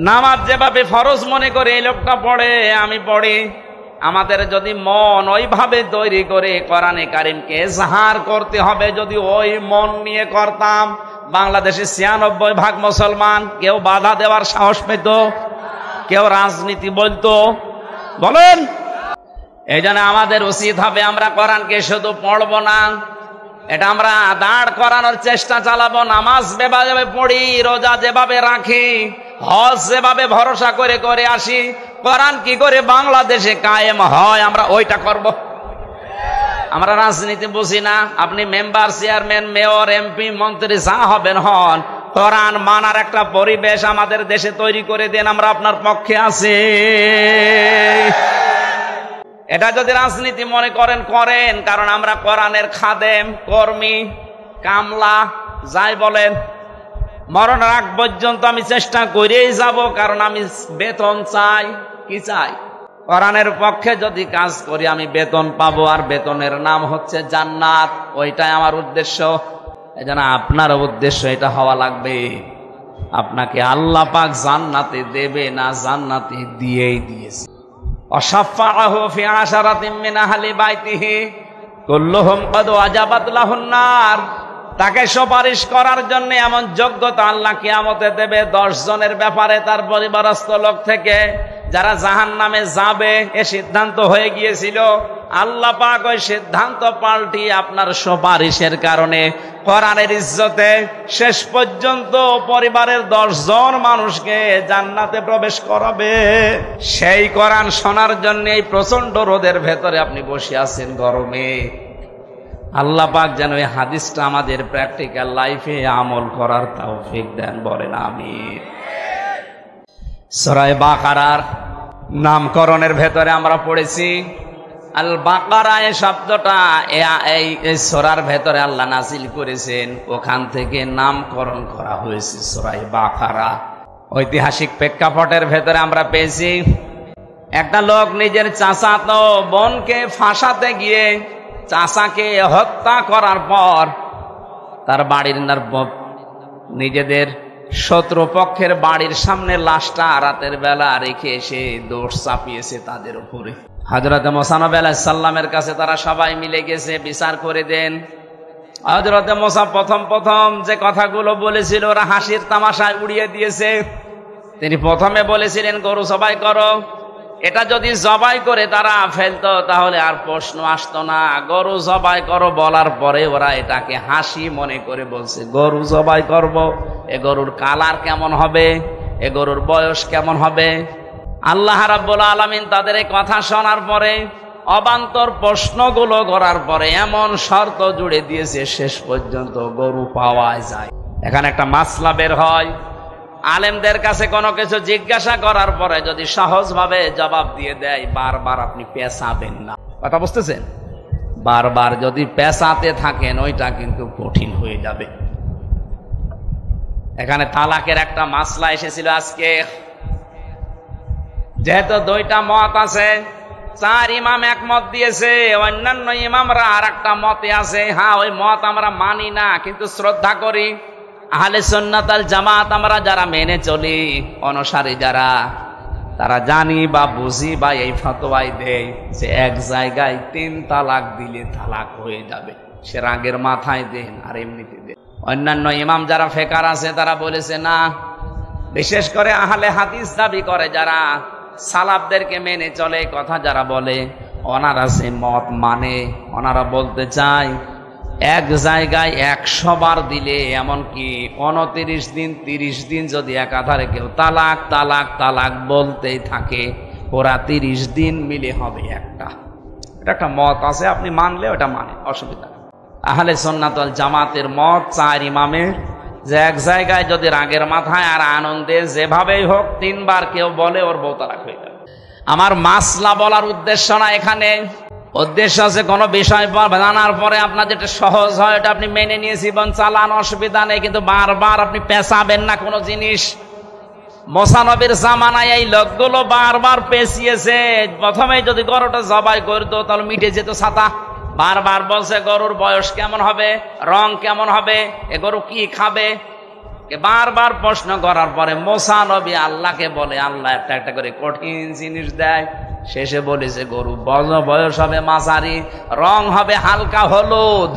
নামাজ যেভাবে ফরজ মনে করে এই লোকটা পড়ে, আমি পড়ি, আমাদের যদি মন ওইভাবে তৈরি করে কোরআনে কারিমকে এজাহার করতে হবে, যদি ওই মন নিয়ে করতাম, বাংলাদেশে 96% মুসলমান। কেউ বাধা দেওয়ার সাহস পেত? কেউ রাজনীতি বলতো? বলেন। এই জন্য আমাদের উচিত হবে, আমরা কোরআনকে শুধু পড়বো না, এটা আমরা দাঁড় করানোর চেষ্টা চালাবো। নামাজ যেভাবে পড়ি, রোজা যেভাবে রাখি, হজ যেভাবে ভরসা করে করে আসি, কোরআন কি করে বাংলাদেশে কায়েম হয় আমরা ওইটা করব। আমরা রাজনীতি বুঝি না। আপনি মেম্বার, চেয়ারম্যান, মেয়র, এমপি, মন্ত্রী যা হবেন হন, কোরআন মানার একটা পরিবেশ আমাদের দেশে তৈরি করে দেন, আমরা আপনার পক্ষে আছি। এটা যদি রাজনীতি মনে করেন করেন, কারণ আমরা কোরআনের খাদেম, কর্মী, কামলা যাই বলেন, মরণের আগ পর্যন্ত আমি চেষ্টা করেই যাব, কারণ আমি বেতন চাই। কি চাই? কোরআনের পক্ষে যদি কাজ করি আমি বেতন পাবো, আর বেতনের নাম হচ্ছে জান্নাত। ওইটাই আমার উদ্দেশ্য। এজন্য আপনার উদ্দেশ্য এটা হওয়া লাগবে, আপনাকে আল্লাহ পাক জান্নাতে দেবে না, জান্নাতে দিয়েই দিয়েছে। অশাফাআহু ফি আশারাতিন মিন আহলি বাইতিহি কুল্লুহুম ক্বাদ ওয়াজাবাত লাহুন নার। তাকে সুপারিশ করার জন্য এমন যোগ্যতা আল্লাহ কিয়ামতে দেবে 10 জনের ব্যাপারে তার পরিবারস্থ লোক থেকে, যারা জাহান্নামে যাবে এ সিদ্ধান্ত হয়ে গিয়েছিল। আল্লাহ পাক ওই সিদ্ধান্ত পাল্টিয়ে আপনার সুপারিশের কারণে কোরআনের ইজ্জতে শেষ পর্যন্ত পরিবারের 10 জন মানুষকে জান্নাতে প্রবেশ করাবে। সেই কোরআন শোনার জন্য এই প্রচন্ড রোদের ভেতরে আপনি বসে আছেন গরমে। আল্লাহ পাক যেন এই হাদিসটা আমাদের প্র্যাকটিক্যাল লাইফে আমল করার তৌফিক দেন, বলেন আমিন। সূরা বাকারার নামকরণের ভেতরে আমরা পড়েছি আল বাকারা, এই শব্দটা এই সূরার ভেতরে আল্লাহ নাযিল করেছেন, ওখান থেকে নামকরণ করা হয়েছে সূরা বাকারা। ঐতিহাসিক প্রেক্ষাপটের ভেতরে আমরা পেয়েছি একটা লোক নিজের চাচাতো বোনকে ফাঁসাতে গিয়ে চাচাকে হত্যা করার পর তার বাড়ির নিজেদের শত্রুপক্ষের বাড়ির সামনে লাশটা রাতের বেলা রেখে এসে দোষ চাপিয়েছে তাদের উপরে। হযরত মুসা নবী আলাইহিস সালামের কাছে তারা সবাই মিলে গেছে, বিচার করে দেন। হযরত মুসা প্রথম যে কথাগুলো বলেছিল ওরা হাসির তামাশায় উড়িয়ে দিয়েছে। তিনি প্রথমে বলেছিলেন গরু জবাই করো, এটা যদি জবাই করে তারা ফেলতো তাহলে আর প্রশ্ন আসতো না। গরু জবাই করো বলার পরে ওরা এটাকে হাসি মনে করে বলছে গরু জবাই করব, এ গরুর কালার কেমন হবে, এ গরুর বয়স কেমন হবে। আল্লাহ রাব্বুল আলামিন তাদের এই কথা শোনার পরে অবান্তর প্রশ্নগুলো করার পরে এমন শর্ত জুড়ে দিয়েছে শেষ পর্যন্ত গরু পাওয়া যায়। এখানে একটা মাসলা বের হয়, আলেমদের কাছে কোনো কিছু জিজ্ঞাসা করার পরে যদি সহজভাবে জবাব দিয়ে দেয় বারবার আপনি পেঁচাবেন না। কথা বুঝতেছেন? বারবার যদি পেঁচাতে থাকেন ওইটা কিন্তু কঠিন হয়ে যাবে। এখানে তালাকের একটা মাসলা এসেছিল আজকে। যেহেতু 2টা মত আছে, 4 ইমাম এক মত দিয়েছে, অন্যান্য ইমামরা আর একটা মতে আছে। হ্যাঁ, ওই মত আমরা মানি না কিন্তু শ্রদ্ধা করি। আহলে সুন্নাত আল জামাত আমরা যারা মেনে চলি, অনুসারী যারা, তারা জানি বা বুঝি বা এই ফতোয়াই দেয় যে এক জায়গায় 3 তালাক দিলে তালাক হয়ে যাবে, সে রাগের মাথায় দেন আর এমনিতে দেন। অন্যান্য ইমাম যারা ফেকার আছে তারা বলেছে না, বিশেষ করে আহলে হাদিস দাবি করে যারা, সালাফদেরকে মেনে চলে কথা যারা বলে, ওনারা সে মত মানে। ওনারা বলতে চায় এক জায়গায় 100 বার দিলে, এমনকি 29 দিন 30 দিন যদি একাধারে কেউ তালাক তালাক তালাক বলতেই থাকে, ওরা 30 দিন মিলে হবে একটা। এটা একটা মত আছে, আপনি মানলে ওটা মানে অসুবিধা। আহলে সুন্নাত ওয়াল জামাতের মত 4 ইমামের, যে এক জায়গায় যদি রাগের মাথায় আর আনন্দে যেভাবেই হোক 3 বার কেউ বলে ওর বউ তালাক হয়ে যাবে। আমার মাসলা বলার উদ্দেশ্য না এখানে, উদ্দেশ্য আছে কোনো বিষয় জানার পরে আপনার যেটা সহজ হয় এটা আপনি মেনে নিয়ে জীবন চালান, অসুবিধা নেই, কিন্তু বারবার আপনি পেঁচাবেন না কোনো জিনিস। মুসা নবীর জামানায় এই লোকগুলো বারবার পেঁচিয়েছে। প্রথমে যদি গরুটা জবাই করতো তাহলে মিটে যেত ছাতা। বারবার বলছে গরুর বয়স কেমন হবে, রং কেমন হবে, এ গরু কি খাবে, বারবার প্রশ্ন করার পরে মুসা নবী আল্লাহকে বলে, আল্লাহ একটা একটা করে কঠিন জিনিস দেয়। শেষে বলেছে গরু বয়স হবে মাঝারি, রং হবে হালকা হলুদ।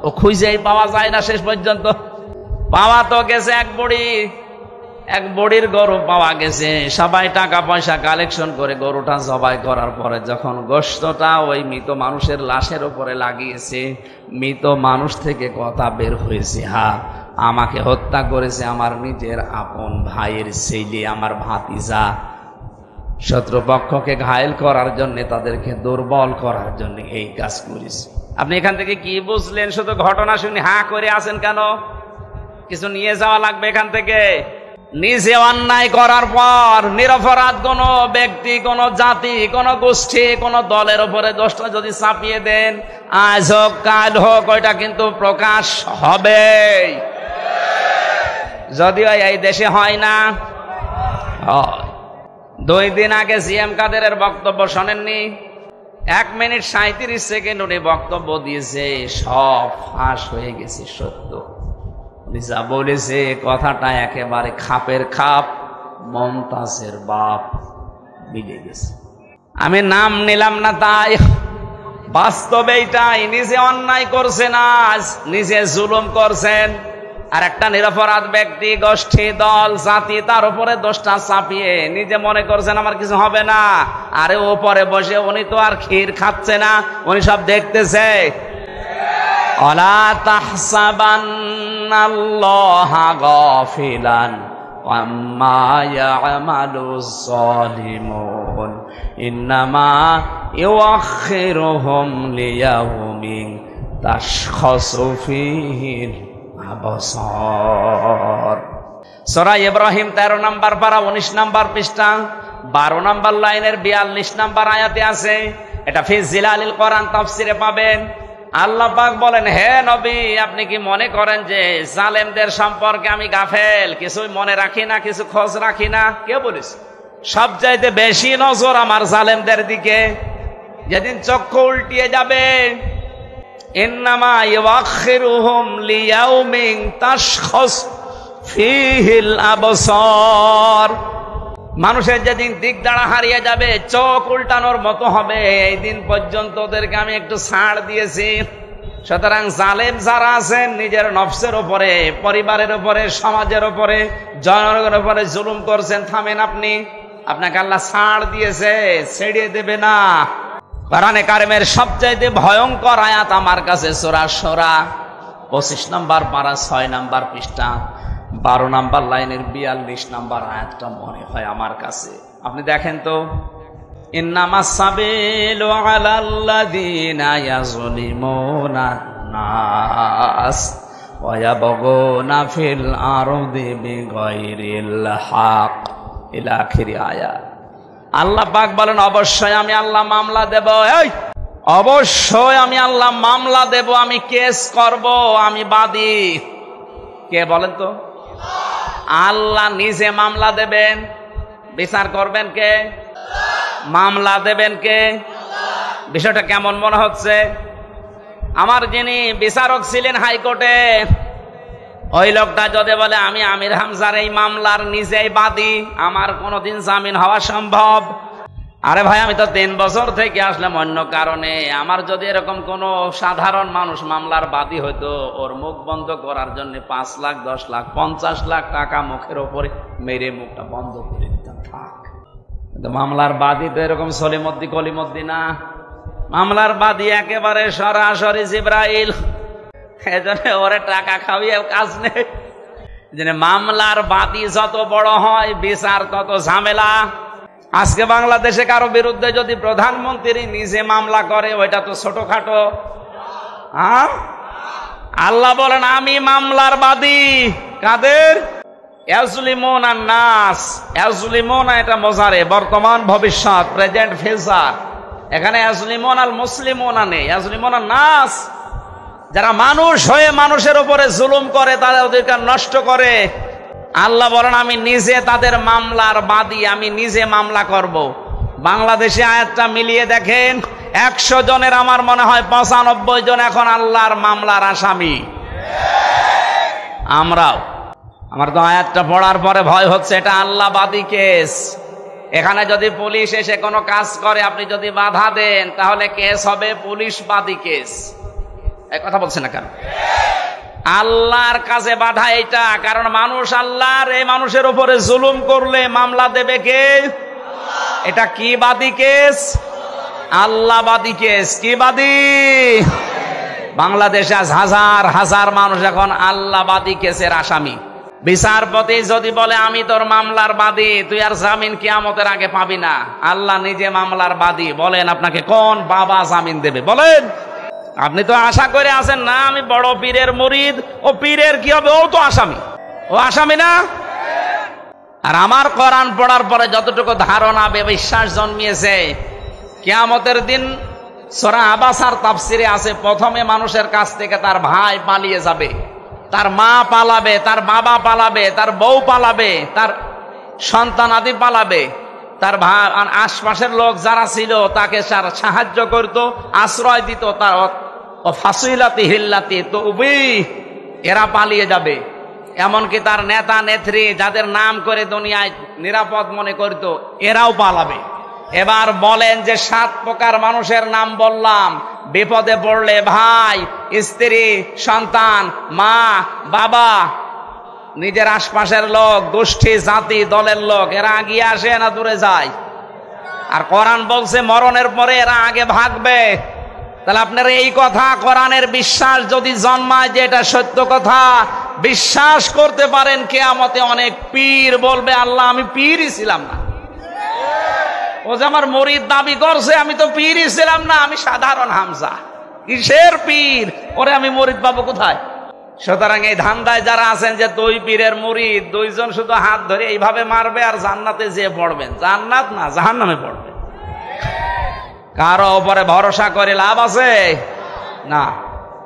ও খুঁজেই পাওয়া যায় না শেষ পর্যন্ত। পাওয়া তো গেছে এক বড়ির গরু পাওয়া গেছে। সবাই টাকা পয়সা কালেকশন করে গরুটা জবাই করার পরে যখন গোশতটা ওই মৃত মানুষের লাশের উপরে লাগিয়েছে, মৃত মানুষ থেকে কথা বের হয়েছে, হ্যাঁ আমাকে হত্যা করেছে আমার নিজের আপন ভাইয়ের ছেলে, আমার ভাতিজা। শত্রুপক্ষকে ঘায়েল করার জন্য, তাদেরকে দুর্বল করার জন্য এই কাজ করেছে। আপনি এখান থেকে কি বুঝলেন? শুধু ঘটনা শুনে হাঁ করে আছেন কেন? কিছু নিয়ে যাওয়া লাগবে এখান থেকে। নিজে অন্যায় করার পর নিরপরাধ কোন ব্যক্তি, কোন জাতি, কোন গোষ্ঠী, কোন দলের উপরে দোষটা যদি চাপিয়ে দেন, আজ হোক কাল হোক ওইটা কিন্তু প্রকাশ হবে। যদিও এই দেশে হয় না। 2 দিন আগে জিএম কাদেরের বক্তব্য শোনেননি? 1 মিনিট 37 সেকেন্ড উনি বক্তব্য দিয়েছে, সব ফাঁস হয়ে গেছে সত্য। যা বলেছে কথাটা একেবারে খাপের খাপ, মমতাজের বাপ মিলে গেছে। আমি নাম নিলাম না তাই, বাস্তবে এটাই। নিজে অন্যায় করছেন, আজ নিজে জুলুম করছেন, আর একটা নিরপরাধ ব্যক্তি, গোষ্ঠী, দল, জাতি তার উপরে দোষটা চাপিয়ে নিজে মনে করছেন আমার কিছু হবে না, আরে ওপরে বসে উনি তো আর ক্ষীর খাচ্ছে না, উনি সব দেখতেছে। ওয়ালা তাহসাবান্নাল্লাহা গাফিলান আম্মা ইয়ামালুজ যালিমুন ইন্নামা ইউআখিরুহুম লিয়াউমিন তাশখাসু ফীহিল আবসার। সূরা ইব্রাহিম 13 নম্বর পারা 19 নম্বর পৃষ্ঠা 12 নম্বর লাইনের 42 নম্বর আয়াতে আছে। এটা ফি জিলালিল কোরআন তাফসিরে পাবেন। আল্লাহ পাক বলেন, হে নবী, আপনি কি মনে করেন যে জালেমদের সম্পর্কে আমি গাফেল, কিছুই মনে রাখি না, কিছু খোঁজ রাখি না? কে বলিস? সবচাইতে বেশি নজর আমার জালেমদের দিকে। যেদিন চক্ষু উল্টিয়ে যাবে, ইন্নামা ইউআখিরুহুম লিয়াউমিন তাশখাস ফীহিল আবসার। মানুষের যেদিন দিক দাঁড়া হারিয়ে যাবে, চোখ উল্টানোর মতো হবে, এই দিন পর্যন্ত ওদেরকে আমি একটু ছাড় দিয়েছি। সুতরাং জালেম যারা আছেন, নিজের নফসের উপরে, পরিবারের উপরে, সমাজের উপরে, জনগণের উপরে জুলুম করছেন, থামেন আপনি। আপনাকে আল্লাহ ছাড় দিয়েছে, ছেড়ে দেবে না। কোরআনে কারিমের সবচাইতে ভয়ঙ্কর আয়াত আমার কাছে সূরা শুরা 25 নম্বর পারা 6 নম্বর পৃষ্ঠা 12 নম্বর লাইনের 42 নম্বর আয়াতটা মনে হয় আমার কাছে। আপনি দেখেন তো, ইন্নামাস সাবিলু আলাল্লাযীনা ইয়াযলিমুনা নাস ওয়া ইয়াবগুনা ফিল আরদি বিগাইরিল হক ইলা আখিরি আয়াত। আল্লাহ পাক বলেন, অবশ্যই আমি আল্লাহ মামলা দেব। অবশ্যই আমি আল্লাহ মামলা দেব, আমি কেস করব, আমি বাদী। কে বলেন তো? আল্লাহ নিজে মামলা দেবেন। বিচার করবেন কে? মামলা দেবেন কে? বিষয়টা কেমন মনে হচ্ছে? আমার যিনি বিচারক ছিলেন হাইকোর্টে, ওই লোকটা যদি বলে আমি আমির হামজার এই মামলার নিজেই বাদী, আমার কোনোদিন জামিন হওয়া সম্ভব? আরে ভাই, আমি তো 3 বছর থেকে আসলাম অন্য কারণে। আমার যদি এরকম কোন সাধারণ মানুষ মামলার বাদী হইতো, ওর মুখ বন্ধ করার জন্য 5 লাখ, 10 লাখ, 50 লাখ টাকা মুখের ওপরে মেরে মুখটা বন্ধ করে দিতাম। কিন্তু মামলার বাদী তো এরকম সলিমদ্দি কলিমদ্দি না। মামলার বাদী একেবারে সরাসরি জিবরাইল। এজন্য ওরে টাকা খাওয়িয়ে কাজ নেই। মামলার বাদী যত বড় হয়, বিচার তত ঝামেলা। আজকে বাংলাদেশে কারো বিরুদ্ধে যদি প্রধানমন্ত্রী নিজে মামলা করে, ওইটা তো ছোটখাটো। আল্লাহ বলেন আমি মামলার বাদী। কাদের? ইয়াজলিমুনা নাস। ইয়াজলিমুনা এটা মোজারে, বর্তমান ভবিষ্যৎ, প্রেজেন্ট ফিউচার। এখানে ইয়াজলিমুনাল মুসলিমুনা নেই, ইয়াজলিমুনা নাস। যারা মানুষ হয়ে মানুষের উপরে জুলুম করে, তাদের অধিকার নষ্ট করে, আল্লাহ বলেন আমি নিজে তাদের মামলার বাদী, আমি নিজে মামলা করব। বাংলাদেশে আয়াতটা মিলিয়ে দেখেন, 100 জনের আমার মনে হয় 95 জন এখন আল্লাহর মামলার আসামি। আমরাও। আমার তো আয়াতটা পড়ার পরে ভয় হচ্ছে, এটা আল্লাহ বাদী কেস। এখানে যদি পুলিশ এসে কোনো কাজ করে, আপনি যদি বাধা দেন, তাহলে কেস হবে পুলিশ বাদী কেস। এই কথা বলছে না কেন? আল্লাহর কাছে বাধা এটা, কারণ মানুষ আল্লাহর, এই মানুষের উপরে জুলুম করলে মামলা দেবে কে? এটা কি বাদী কেস? আল্লাহ বাদী কেস। কি বাদী? বাংলাদেশে হাজার হাজার মানুষ এখন আল্লাহ বাদী কেসের আসামি। বিচারপতি যদি বলে আমি তোর মামলার বাদী, তুই আর জামিন কিয়ামতের আগে পাবি না, আল্লাহ নিজে মামলার বাদী, বলেন আপনাকে কোন বাবা জামিন দেবে? বলেন। আপনি তো আশা করে আছেন না আমি বড় পীরের মুরিদ, ও পীরের কি হবে? ও তো আসামি। ও আসামি না? আর আমার কোরআন পড়ার পরে যতটুকু ধারণা, বিশ্বাস জন্মিয়েছে, কিয়ামতের দিন সূরা আবাসার তাফসিরে আছে, প্রথমে মানুষের কাছ থেকে তার ভাই পালিয়ে যাবে, তার মা পালাবে, তার বাবা পালাবে, তার বউ পালাবে, তার সন্তানাদি পালাবে, তার আশপাশের লোক যারা ছিল তাকে সাহায্য করত, আশ্রয় দিত, তার ফাসিলাতি হিল্লাতি তো এরা পালিয়ে যাবে। এমনকি তার নেতা নেত্রী যাদের নাম করে দুনিয়ায় নিরাপদ মনে করত, এরাও পালাবে। এবার বলেন যে 7 প্রকার মানুষের নাম বললাম, বিপদে পড়লে ভাই, স্ত্রী, সন্তান, মা, বাবা, নিজের আশপাশের লোক, গোষ্ঠী, জাতি, দলের লোক, এরা আগিয়ে আসে না দূরে যায়? আর কোরআন বলছে মরণের পরে এরা আগে ভাগবে। তাহলে আপনার এই কথা, কোরআনের বিশ্বাস যদি জন্মায় যে এটা সত্য কথা, বিশ্বাস করতে পারেন কিয়ামতে অনেক পীর বলবে আল্লাহ আমি পীরই ছিলাম না। ও যে আমার মুরিদ দাবি করছে, আমি তো পীরই ছিলাম না, আমি সাধারণ হামজা। কিসের পীর? ওরে আমি মুরিদ পাবো কোথায়? সুতরাং এই ধান্দায় যারা আছেন যে দুই পীরের মুরিদ, দুইজন শুধু হাত ধরে এইভাবে মারবে আর জান্নাতে যেয়ে পড়বেন, জান্নাত না জাহান্নামে পড়বে। কারো উপরে ভরসা করে লাভ আছে না।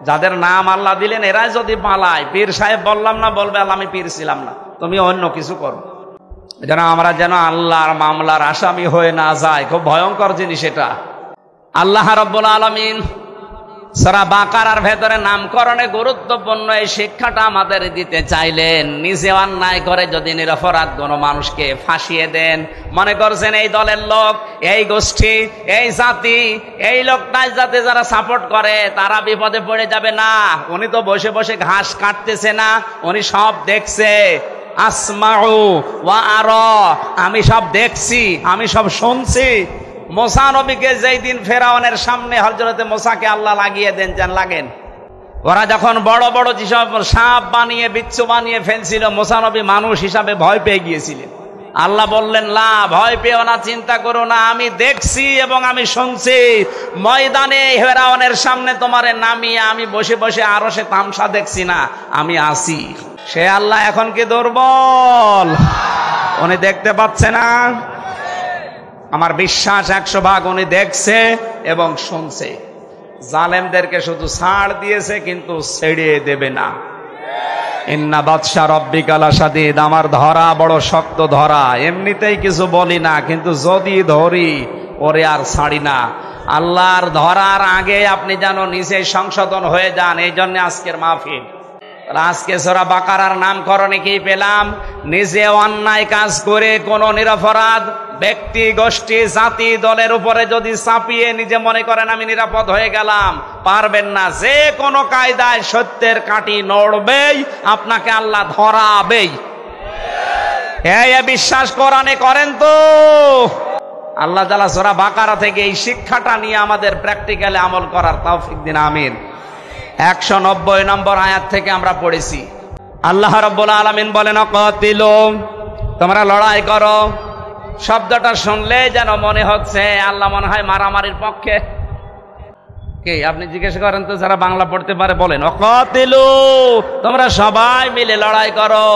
যাদের নাম আল্লাহ দিলেন এরাই যদি পালায়, পীর সাহেব বললাম না, বলবে আল্লাহ আমি পীর ছিলাম না, তুমি অন্য কিছু করো। যেন আমরা যেন আল্লাহর মামলার আসামি হয়ে না যায়, খুব ভয়ঙ্কর জিনিস এটা। আল্লাহ রাব্বুল আলামিন সূরা বাকারার ভেতরে নামকরণে গুরুত্বপূর্ণ এই শিক্ষাটা আমাদের দিতে চাইলেন। নিজে অন্যায় করে যদি নিরপরাধ কোনো মানুষকে ফাঁসিয়ে দেন, মনে করছেন এই দলের লোক, এই গোষ্ঠী, এই জাতি, এই লোকটাই যাতে যারা সাপোর্ট করে তারা বিপদে পড়ে যাবে না। উনি তো বসে বসে ঘাস কাটতেছে না, উনি সব দেখছে। আসমাউ ওয়া আরা, আমি সব দেখছি, আমি সব শুনছি। মুসা নবীকে যেই দিন ফেরাউনের সামনে হযরতে মুসাকে আল্লাহ লাগিয়ে দেন, যেন লাগেন, ওরা যখন বড় বড় যেসব সাপ বানিয়ে, বিচ্ছু বানিয়ে ফেলছিল, মুসা নবী মানুষ হিসাবে ভয় পেয়ে গিয়েছিলেন। আল্লাহ বললেন না, ভয় পেও না, চিন্তা করো না, আমি দেখছি এবং আমি শুনছি। ময়দানে ফেরাউনের সামনে তোমারে নামিয়ে আমি বসে বসে আরো সে তামসা দেখছি না, আমি আসি। সে আল্লাহ এখন কি দুর্বল? উনি দেখতে পাচ্ছে না? আমার বিশ্বাস 100 ভাগ উনি দেখছে এবং শুনছে। জালেমদেরকে শুধু ছাড় দিয়েছে, কিন্তু ছেড়ে দেবে না। ইন্না বাদশা রব্বিকা লাশাদীদ, আমার ধরা বড় শক্ত ধরা। এমনিতেই কিছু বলি না, কিন্তু যদি ধরি ওরে আর ছাড়ি না। আল্লাহর ধরার আগে আপনি যেন নিজে সংশোধন হয়ে যান। এই জন্য আজকের মাহফিল। আজকে সূরা বাকারার নামকরণে কি পেলাম? নিজে অন্যায় কাজ করে কোন নিরপরাধ ব্যক্তি, গোষ্ঠী, জাতি, দলের উপরে যদি চাপিয়ে নিজে মনে করেন আমি নিরাপদ হয়ে গেলাম, পারবেন না। যে কোনো কায়দায় সত্যের কাঠি নড়বেই, আপনাকে আল্লাহ ধরাবেই। এই বিশ্বাস কোরআনে করেন তো? আল্লাহ তাআলা সূরা বাকারা থেকে এই শিক্ষাটা নিয়ে আমাদের প্র্যাকটিক্যালি আমল করার তৌফিক দিন, আমিন। 190 নম্বর আয়াত থেকে আমরা পড়েছি। আল্লাহ রাব্বুল আলামিন বলেন কাতিলু, তোমরা লড়াই করো। শব্দটা শুনলে যেন মনে হচ্ছে আল্লাহ মনে হয় মারামারির পক্ষে। কে আপনি জিজ্ঞেস করেন তো, যারা বাংলা পড়তে পারে বলেন কাতিলু, তোমরা সবাই মিলে লড়াই করো।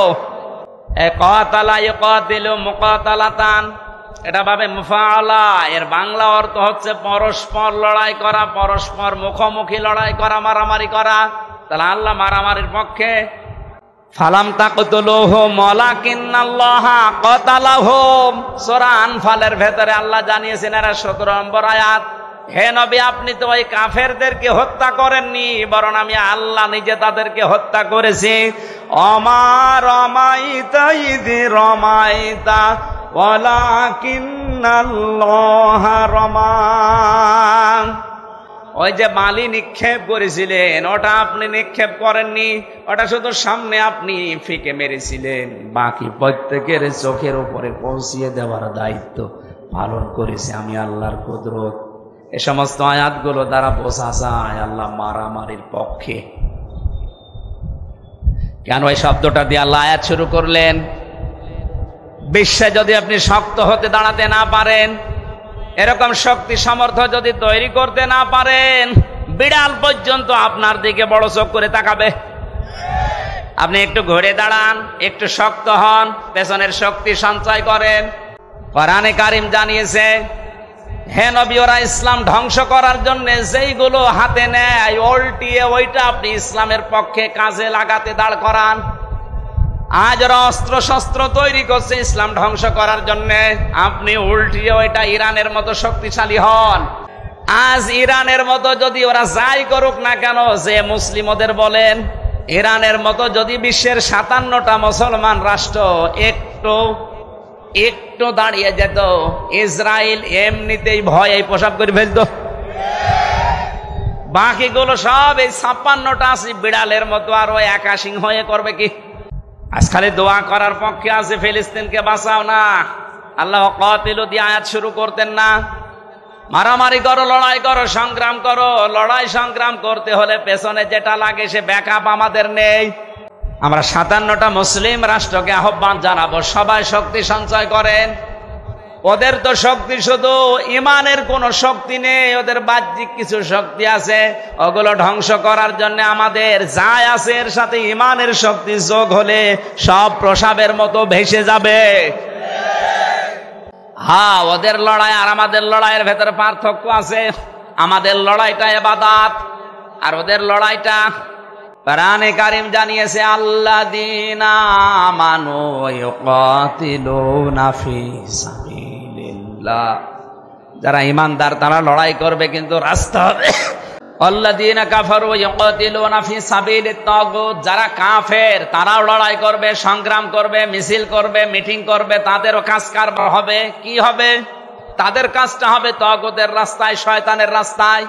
কাতালা ইকাতিলু মুকাতালাতান, এটা ভাবে মুফাআলা, এর বাংলা অর্থ হচ্ছে পরস্পর লড়াই করা, পরস্পর মুখোমুখি লড়াই করা, মারামারি করা। তাহলে আল্লাহ মারামারির পক্ষে। ফালাম তাকতুলুহুম ওয়ালাকিন্নাল্লাহা কাতালাহুম, সূরা আনফালের ভেতরে আল্লাহ জানিয়েছেন, এরা 17 নম্বর আয়াত। হে নবী, আপনি তো ওই কাফেরদেরকে হত্যা করেননি, বরং আমি আল্লাহ নিজে তাদেরকে হত্যা করেছি। অমা রমাইতা ইযি রমাইতা ওয়ালাকিন্নাল্লাহা রমা। ওই যে বালি নিক্ষেপ করেছিলেন, ওটা আপনি নিক্ষেপ করেননি, ওটা শুধু সামনে আপনি ফিকে মেরেছিলেন। বাকি প্রত্যেকের চোখের উপরে পৌঁছিয়ে দেওয়ার দায়িত্ব পালন করেছে আমি, আল্লাহর কুদরত। এ সমস্ত আয়াতগুলো দ্বারা বোঝা যায় আল্লাহ মারামারির পক্ষে। কেন এই শব্দটা দিয়ে আল্লাহ আয়াত শুরু করলেন? বিশ্বে যদি আপনি শক্ত হতে দাঁড়াতে না পারেন, এরকম শক্তি সামর্থ্য যদি তৈরি করতে না পারেন, বিড়াল পর্যন্ত আপনার দিকে বড় চোখ করে তাকাবে। আপনি একটু ঘুরে দাঁড়ান, একটু শক্ত হন, পেছনের শক্তি সঞ্চয় করেন। কোরআনে কারিম জানিয়েছে, হে নবী, ওরা ইসলাম ধ্বংস করার জন্য যেইগুলো হাতে নেয় উল্টিয়ে ওইটা আপনি ইসলামের পক্ষে কাজে লাগাতে দাঁড় করান। আজ ওরা অস্ত্র শস্ত্র তৈরি করছে ইসলাম ধ্বংস করার জন্য, আপনি উল্টিয়ে ওইটা ইরানের মতো শক্তিশালী হন। আজ ইরানের মতো যদি ওরা যাই করুক না কেন, যে মুসলিম ওদের বলেন, ইরানের মতো যদি বিশ্বের 57টা মুসলমান রাষ্ট্র একটু দাঁড়িয়ে যেত, ইসরায়েল এমনিতেই ভয়ে প্রসাব করে ফেলতো। বাকিগুলো সব এই 56টা আছে বিড়ালের মতো, আর ওই একা সিংহ হয়ে করবে কি? আজ খালি দোয়া করার পক্ষে আছে ফিলিস্তিনকে বাঁচাও না, আল্লাহ কাতিলু দিয়ে আয়াত শুরু করতেন না? মারামারি করো, লড়াই করো, সংগ্রাম করো। লড়াই সংগ্রাম করতে হলে পেছনে যেটা লাগে সে ব্যাকআপ আমাদের নেই। আমরা 57টা মুসলিম রাষ্ট্রকে আহ্বান জানাবো, সবাই শক্তি সঞ্চয় করেন। ওদের তো শক্তি শুধু ইমানের কোন শক্তি নেই, ওদের বাহ্যিক কিছু শক্তি আছে, ওগুলো ধ্বংস করার জন্য আমাদের যাই আছে এর সাথে ইমানের শক্তি যোগ হলে সব প্রসাবের মতো ভেসে যাবে। হ্যাঁ, ওদের লড়াই আর আমাদের লড়াইয়ের ভেতরে পার্থক্য আছে। আমাদের লড়াইটা ইবাদত আর ওদের লড়াইটা, কোরআনে কারীম জানিয়েছে আল্লাযীনা আমানু ইউকাতিলুনা ফি সাবিলিল্লাহ, যারা ঈমানদার তারা লড়াই করবে কিন্তু রাস্তা হবে। আল্লাযীনা কাফারু ইউকাতিলুনা ফি সাবিলিত তাগুত, যারা কাফের তারাও লড়াই করবে, সংগ্রাম করবে, মিছিল করবে, মিটিং করবে, তাদেরও কাজ কারবার হবে। কি হবে? তাদের কাজটা হবে তাগুতের রাস্তায়, শয়তানের রাস্তায়।